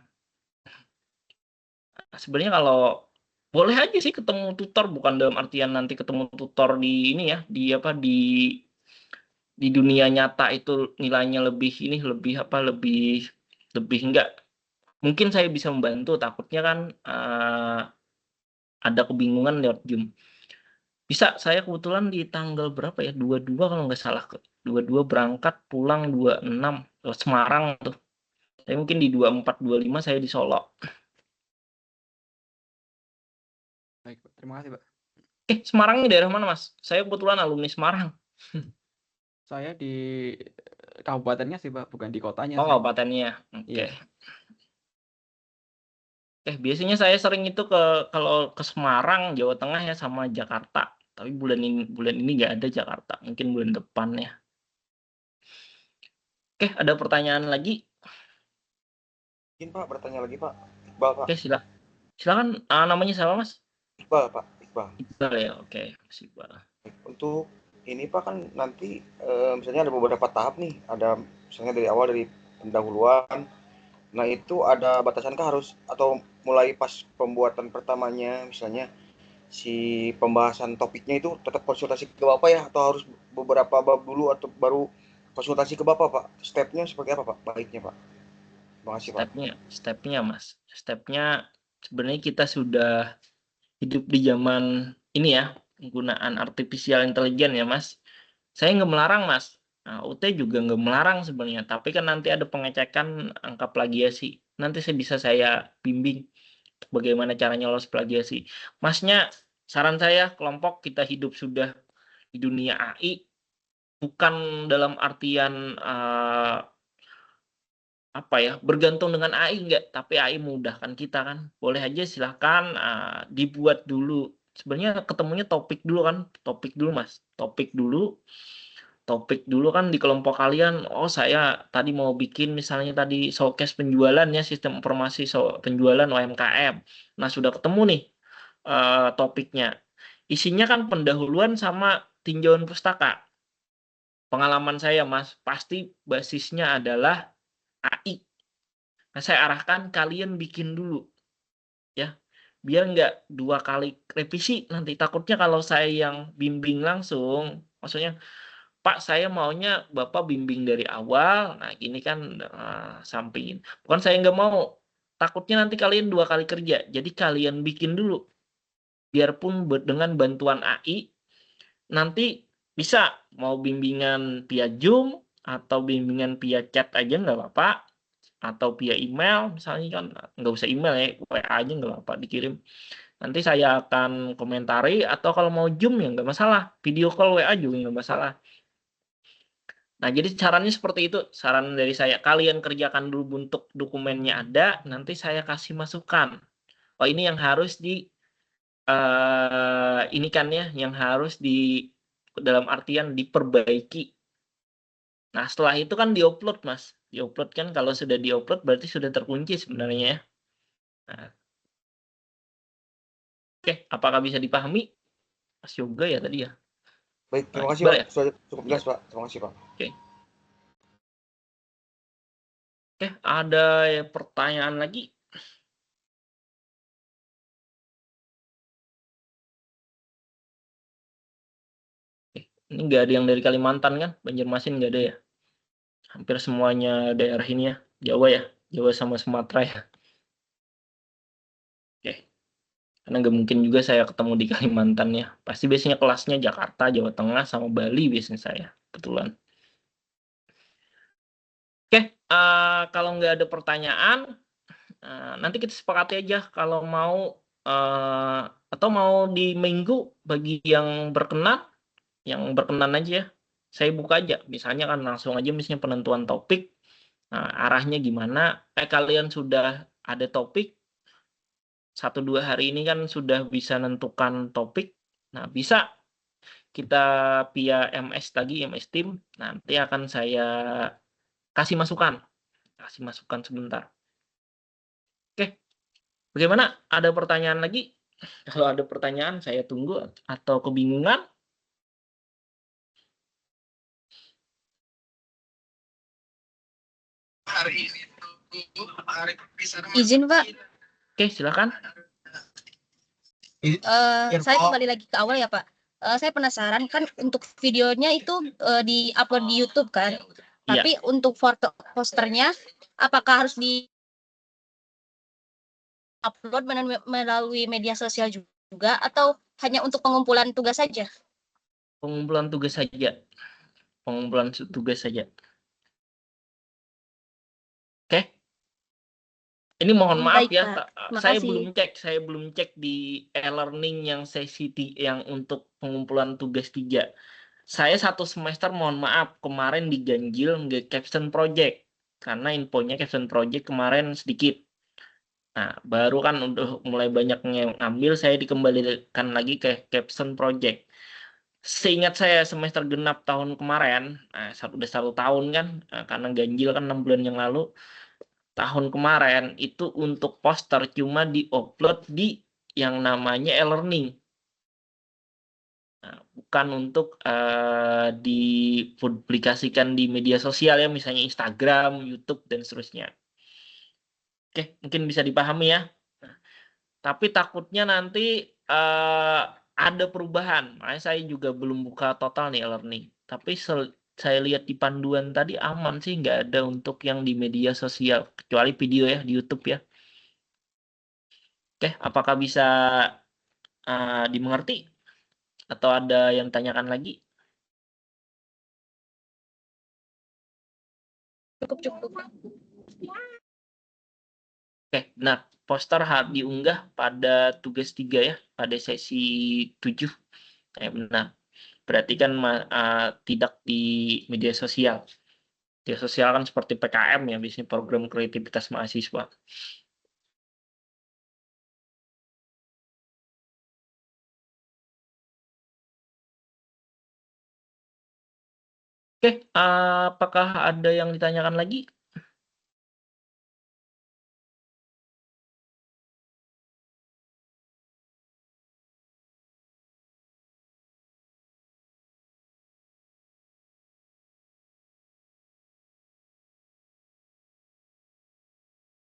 Sebenarnya kalau boleh aja sih ketemu tutor, bukan dalam artian nanti ketemu tutor di ini ya, di apa di dunia nyata itu nilainya lebih ini lebih enggak. Mungkin saya bisa membantu, takutnya kan ada kebingungan lewat Zoom. Bisa, saya kebetulan di tanggal berapa ya? 22 kalau nggak salah. 22 berangkat, pulang 26 ke Semarang tuh. Saya mungkin di 24, 25 saya di Solo.
Baik, Pak. Terima kasih, Pak.
Semarang ini daerah mana, Mas? Saya kebetulan alumni Semarang.
Saya di kabupatennya sih, Pak, bukan di kotanya
Oh,
sih.
kabupatennya. Oke.
Iya.
Biasanya saya sering itu kalau ke Semarang, Jawa Tengah ya sama Jakarta. Tapi bulan ini nggak ada Jakarta. Mungkin bulan depan ya. Oke, ada pertanyaan lagi?
Mungkin Pak bertanya lagi Pak. Iqbal Pak.
Oke, silakan. Namanya siapa, Mas?
Iqbal Pak. Iqbal.
Iqbal ya. Oke, Mas Iqbal.
Untuk ini Pak kan nanti misalnya ada beberapa tahap nih. Ada misalnya dari awal dari pendahuluan. Nah itu ada batasankah harus atau mulai pas pembuatan pertamanya misalnya si pembahasan topiknya itu tetap konsultasi ke Bapak ya atau harus beberapa bab dulu atau baru konsultasi ke Bapak Pak? Stepnya seperti apa Pak? Baiknya Pak. Terima kasih Pak.
Stepnya Mas. Stepnya sebenarnya kita sudah hidup di zaman ini ya, penggunaan artificial intelligence ya Mas. Saya nggak melarang Mas. Nah, UT juga nggak melarang sebenarnya, tapi kan nanti ada pengecekan angka plagiasi. Nanti bisa saya bimbing bagaimana caranya lolos plagiasi. Masnya, saran saya kelompok kita hidup sudah di dunia AI, bukan dalam artian apa ya, bergantung dengan AI enggak, tapi AI memudahkan kita kan. Boleh aja silahkan dibuat dulu. Sebenarnya ketemunya topik dulu kan, topik dulu Mas, topik dulu kan di kelompok kalian. Oh saya tadi mau bikin misalnya tadi showcase penjualan ya, sistem informasi penjualan UMKM. Nah sudah ketemu nih topiknya. Isinya kan pendahuluan sama tinjauan pustaka. Pengalaman saya Mas, pasti basisnya adalah AI. Nah saya arahkan kalian bikin dulu ya. Biar nggak 2 kali revisi nanti, takutnya kalau saya yang bimbing langsung, maksudnya Pak, saya maunya Bapak bimbing dari awal. Nah, gini kan sampingin. Bukan saya nggak mau. Takutnya nanti kalian 2 kali kerja. Jadi kalian bikin dulu. Biarpun dengan bantuan AI, nanti bisa mau bimbingan via Zoom atau bimbingan via chat aja nggak apa-apa. Atau via email, misalnya kan nggak usah email ya, WA aja nggak apa-apa dikirim. Nanti saya akan komentari atau kalau mau Zoom ya nggak masalah. Video call WA juga nggak masalah. Nah, jadi sarannya seperti itu. Saran dari saya, kalian kerjakan dulu bentuk dokumennya ada, nanti saya kasih masukan. Oh, ini yang harus ini kan ya yang harus dalam artian diperbaiki. Nah, setelah itu kan diupload, Mas. Diupload kan kalau sudah diupload berarti sudah terkunci sebenarnya ya. Nah, oke, apakah bisa dipahami? Mas Yoga ya tadi ya.
Baik, terima kasih
Iqbal
Pak.
ya?
Sudah cukup
Iya.
jelas Pak. Terima kasih Pak.
Oke, ada pertanyaan lagi? Ini nggak ada yang dari Kalimantan kan? Banjarmasin nggak ada ya? Hampir semuanya daerah ini ya, Jawa ya, Jawa sama Sumatera ya. Oke, karena nggak mungkin juga saya ketemu di Kalimantan ya. Pasti biasanya kelasnya Jakarta, Jawa Tengah, sama Bali biasanya saya, kebetulan. Oke, kalau nggak ada pertanyaan, nanti kita sepakati aja kalau mau atau mau di minggu bagi yang berkenan aja ya. Saya buka aja, misalnya kan langsung aja misalnya penentuan topik. Nah, arahnya gimana? Kalian sudah ada topik, 1-2 hari ini kan sudah bisa nentukan topik. Nah, bisa kita via MS tadi, MS Team, nanti akan saya kasih masukan sebentar. Oke, bagaimana? Ada pertanyaan lagi? Kalau ada pertanyaan, saya tunggu. Atau kebingungan?
Izin Pak,
Oke, silakan.
saya kembali lagi ke awal ya Pak. Saya penasaran kan untuk videonya itu di-upload di YouTube kan,
Iya.
tapi untuk foto posternya apakah harus di-upload melalui media sosial juga atau hanya untuk pengumpulan tugas saja?
Pengumpulan tugas saja. Pengumpulan tugas saja. Oke. Ini mohon maaf
Baik,
ya,
Pak. Terima
saya
kasih.
belum cek di e-learning yang sesi yang untuk pengumpulan tugas 3. Saya 1 semester mohon maaf kemarin diganjil nggak capstone project karena infonya capstone project kemarin sedikit. Nah, baru kan udah mulai banyak yang ngambil, saya dikembalikan lagi ke capstone project. Seingat saya semester genap tahun kemarin, udah 1 tahun kan, karena ganjil kan 6 bulan yang lalu. Tahun kemarin itu untuk poster cuma di-upload di yang namanya e-learning. Nah, bukan untuk dipublikasikan di media sosial ya, misalnya Instagram, YouTube, dan seterusnya. Oke, mungkin bisa dipahami ya. Nah, tapi takutnya nanti ada perubahan. Makanya saya juga belum buka total nih e-learning. Tapi saya lihat di panduan tadi aman sih, nggak ada untuk yang di media sosial. Kecuali video ya, di YouTube ya. Oke, apakah bisa dimengerti? Atau ada yang tanyakan lagi?
Cukup.
Oke, nah poster harus diunggah pada tugas 3 ya, pada sesi 7. Benar. Berarti kan tidak di media sosial. Media sosial kan seperti PKM ya, biasanya program kreativitas mahasiswa. Oke, apakah ada yang ditanyakan lagi?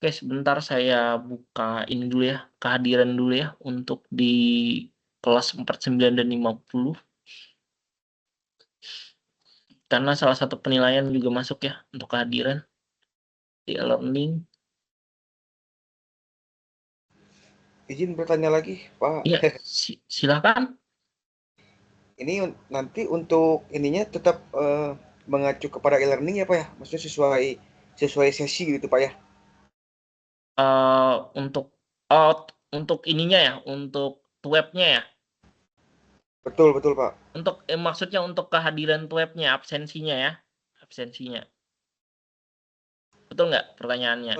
Oke, sebentar saya buka ini dulu ya, kehadiran dulu ya untuk di kelas 49 dan 50. Karena salah satu penilaian juga masuk ya untuk kehadiran di e-learning.
Izin bertanya lagi, Pak.
Iya, silakan.
Ini nanti untuk ininya tetap mengacu kepada e-learning ya Pak ya? Maksudnya sesuai sesi gitu Pak ya?
Untuk ininya ya, untuk webnya ya.
Betul Pak.
Untuk maksudnya untuk kehadiran webnya, absensinya ya, absensinya. Betul nggak pertanyaannya?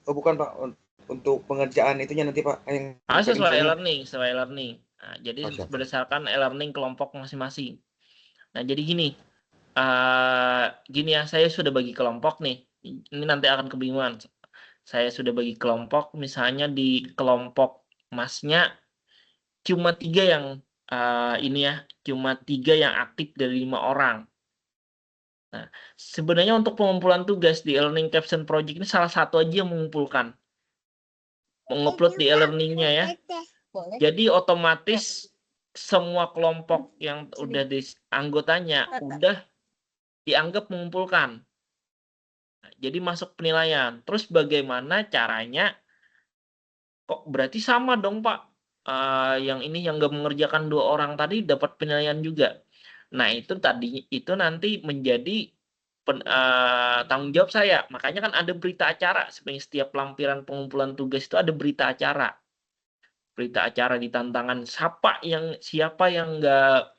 Bukan Pak, untuk pengerjaan itunya nanti Pak yang
Sesuai
infonya.
e-learning. Nah, jadi
Oh, siap.
berdasarkan e-learning kelompok masing-masing. Nah, jadi gini ya, saya sudah bagi kelompok nih. Ini nanti akan kebingungan. Saya sudah bagi kelompok, misalnya di kelompok masnya cuma 3 yang cuma 3 yang aktif dari 5 orang. Nah, sebenarnya untuk pengumpulan tugas di e-learning caption project ini salah satu aja yang mengumpulkan, mengupload di e-learningnya ya.
Boleh.
Jadi otomatis semua kelompok yang udah di anggotanya udah dianggap mengumpulkan. Nah, jadi masuk penilaian. Terus bagaimana caranya? Kok berarti sama dong Pak? Yang ini yang nggak mengerjakan 2 orang tadi dapat penilaian juga. Nah itu nanti menjadi tanggung jawab saya. Makanya kan ada berita acara. Sebenarnya setiap lampiran pengumpulan tugas itu ada berita acara. Berita acara di tantangan siapa yang nggak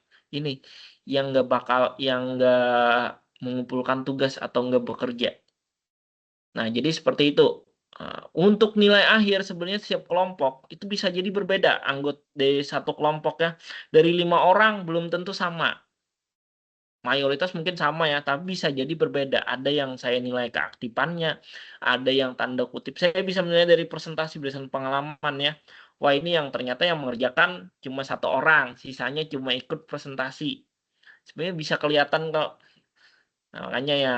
mengumpulkan tugas atau nggak bekerja. Nah, jadi seperti itu. Untuk nilai akhir sebenarnya setiap kelompok itu bisa jadi berbeda. Anggota dari satu kelompok ya, dari 5 orang belum tentu sama. Mayoritas mungkin sama ya, tapi bisa jadi berbeda. Ada yang saya nilai keaktifannya, ada yang tanda kutip. Saya bisa menilai dari presentasi berdasarkan pengalaman ya. Wah ini yang ternyata yang mengerjakan cuma 1 orang, sisanya cuma ikut presentasi. Sebenarnya bisa kelihatan kok. Nah, makanya ya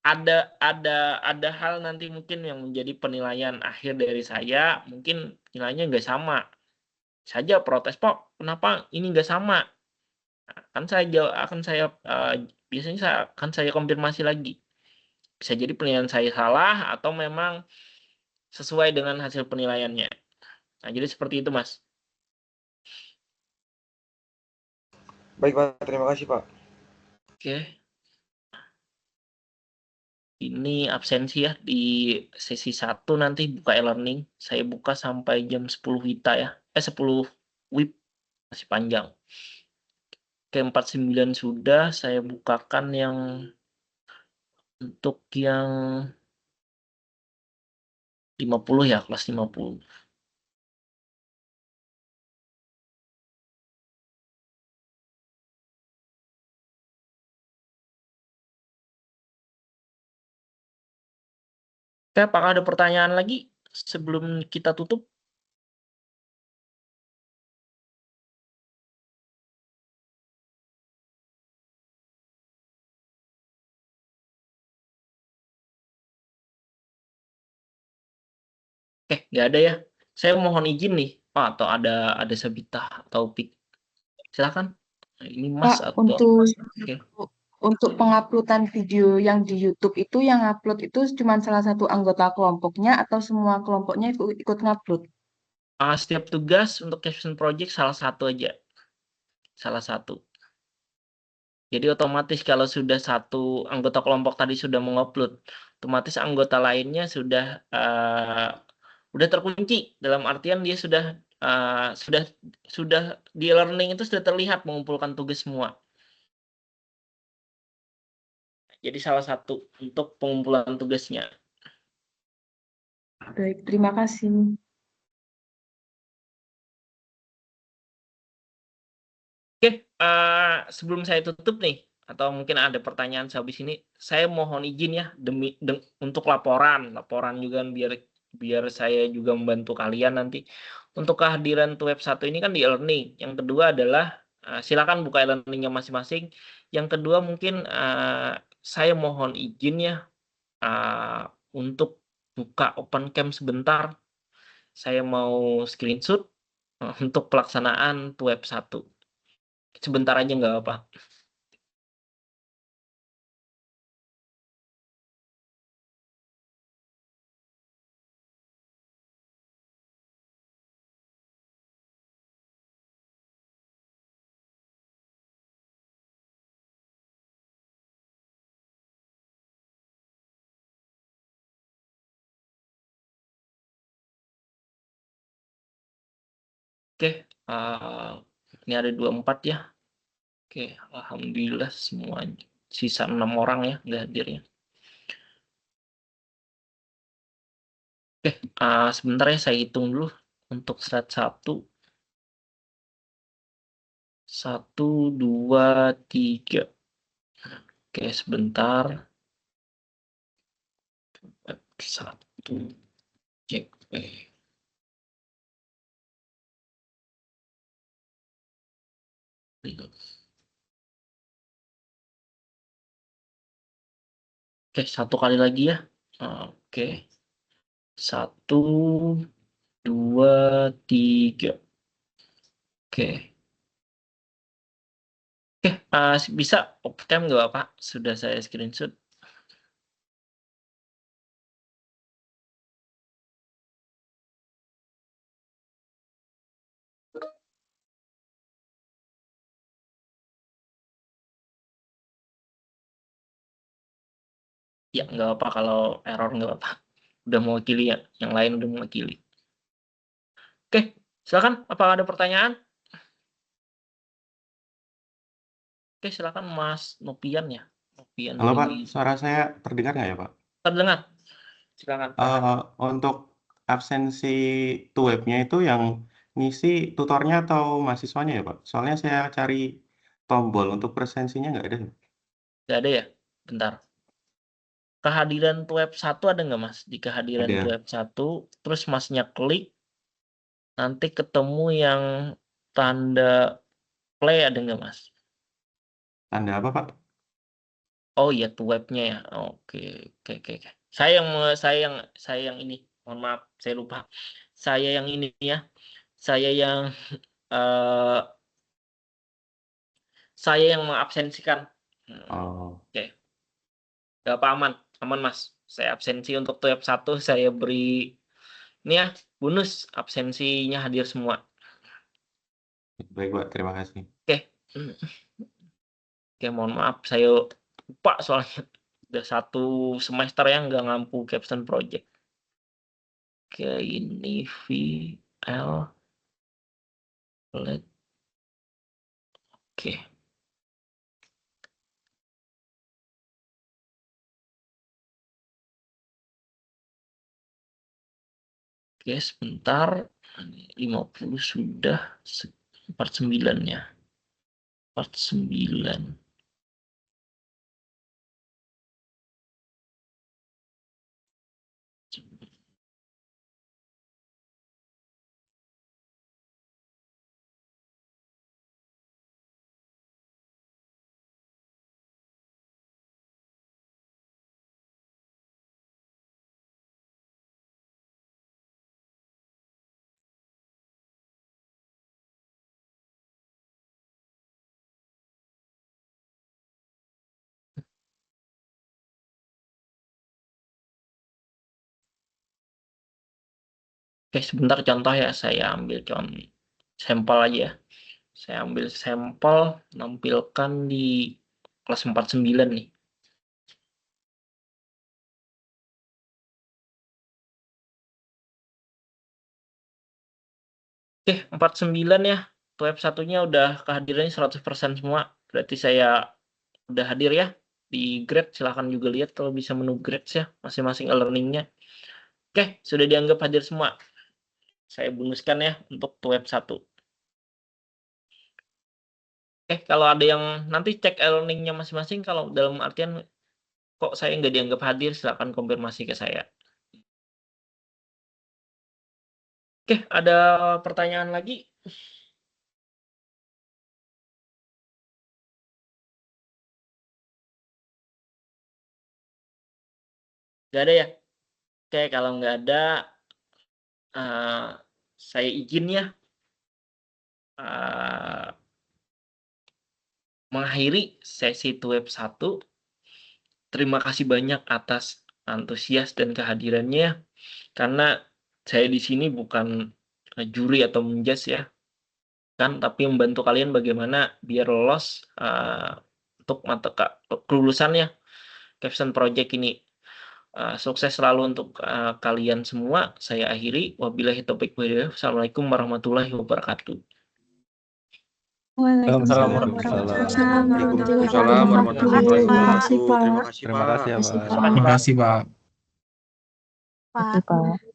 ada hal nanti mungkin yang menjadi penilaian akhir dari saya, mungkin nilainya nggak sama. Saja protes, Pak, kenapa ini nggak sama? Nah, kan biasanya akan saya konfirmasi lagi. Bisa jadi penilaian saya salah atau memang sesuai dengan hasil penilaiannya. Nah, jadi seperti itu, Mas.
Baik Pak, terima kasih Pak.
Oke. Ini absensi ya di sesi 1 nanti buka e-learning. Saya buka sampai jam 10 WITA ya. 10 WIB masih panjang. Oke, 49 sudah. Saya bukakan yang untuk yang 50 ya, kelas 50. Oke, apakah ada pertanyaan lagi sebelum kita tutup? Oke, nggak ada ya. Saya mohon izin nih, Pak, atau ada Sabita atau Pik. Silakan. Ini Mas
Pak,
atau Oke.
untuk penguploadan video yang di YouTube itu yang upload itu cuma salah satu anggota kelompoknya atau semua kelompoknya ikut ngupload?
Setiap tugas untuk caption project salah satu aja. Salah satu. Jadi otomatis kalau sudah satu anggota kelompok tadi sudah mengupload, otomatis anggota lainnya udah terkunci, dalam artian dia sudah di learning itu sudah terlihat mengumpulkan tugas semua. Jadi salah satu untuk pengumpulan tugasnya.
Baik, terima kasih.
Oke, sebelum saya tutup nih, atau mungkin ada pertanyaan sehabis ini, saya mohon izin ya untuk laporan juga biar saya juga membantu kalian nanti. Untuk kehadiran web 1 ini kan di e-learning. Yang kedua adalah silakan buka e-learningnya masing-masing. Yang kedua mungkin saya mohon izin ya untuk buka open cam sebentar. Saya mau screenshot untuk pelaksanaan web 1. Sebentar aja nggak apa-apa. Oke, ini ada 24 ya. Oke, alhamdulillah semuanya. Sisa 6 orang ya nggak hadirnya. Oke, sebentar ya saya hitung dulu untuk slide 1. 1, 2, 3. Oke, sebentar. 1, cek. Oke, 1 kali lagi ya. Oke. 1, 2, 3. Oke. Oke, bisa off-cam nggak Pak? Sudah saya screenshot. Ya, nggak apa kalau error nggak apa. Udah mewakili ya, yang lain udah mewakili. Oke, silakan. Apakah ada pertanyaan? Oke, silakan Mas Nopian ya. Nopian
Halo Pak,
dari
suara saya terdengar nggak ya Pak?
terdengar. Silakan.
Untuk absensi webnya itu yang ngisi tutornya atau mahasiswanya ya Pak? Soalnya saya cari tombol untuk presensinya nggak ada.
Nggak ada ya? Bentar. Kehadiran web 1 ada nggak Mas? Di kehadiran
Ada.
web 1, terus Masnya klik, nanti ketemu yang tanda play ada nggak Mas?
Tanda apa Pak?
Oh iya, tuh webnya ya. Oke. Saya yang ini. Mohon maaf, saya lupa. Saya yang ini ya. Saya yang mengabsensikan.
Oh,
Oke. Gak apa, aman Mas. Saya absensi untuk web 1, saya beri ini ya, bonus absensinya hadir semua.
baik Pak, terima kasih.
Oke, mohon maaf, saya lupa soalnya udah 1 semester yang nggak ngampu capstone project. Oke, ini VL. Oke. Oke, sebentar. 50 sudah, 49-nya. 49. Oke, sebentar contoh ya, saya ambil sampel aja ya. Saya ambil sampel, nampilkan di kelas 49 nih. Oke, 49 ya. Web satunya udah kehadirannya 100% semua. Berarti saya udah hadir ya. Di grade, silahkan juga lihat kalau bisa menu grades ya, masing-masing e-learning-nya. Oke, sudah dianggap hadir semua. Saya bonuskan ya untuk web 1. Kalau ada yang nanti cek e-learning-nya masing-masing, kalau dalam artian kok saya nggak dianggap hadir, silahkan konfirmasi ke saya. Oke, ada pertanyaan lagi? Nggak ada ya? Oke, kalau nggak ada, saya izin ya mengakhiri sesi web 1. Terima kasih banyak atas antusias dan kehadirannya, karena saya di sini bukan juri atau menjudge ya, kan, tapi membantu kalian bagaimana biar lolos untuk mata kelulusannya capstone project ini. Sukses selalu untuk kalian semua. Saya akhiri. Wabillahi taufiq walhidayah. Assalamualaikum warahmatullahi wabarakatuh.
Waalaikumsalam
Waalaikumsalam.
Waalaikumsalam warahmatullahi wabarakatuh. Terima kasih
Terima
Pak.
kasih ya Pak.
Terima kasih, Pak.
Pak.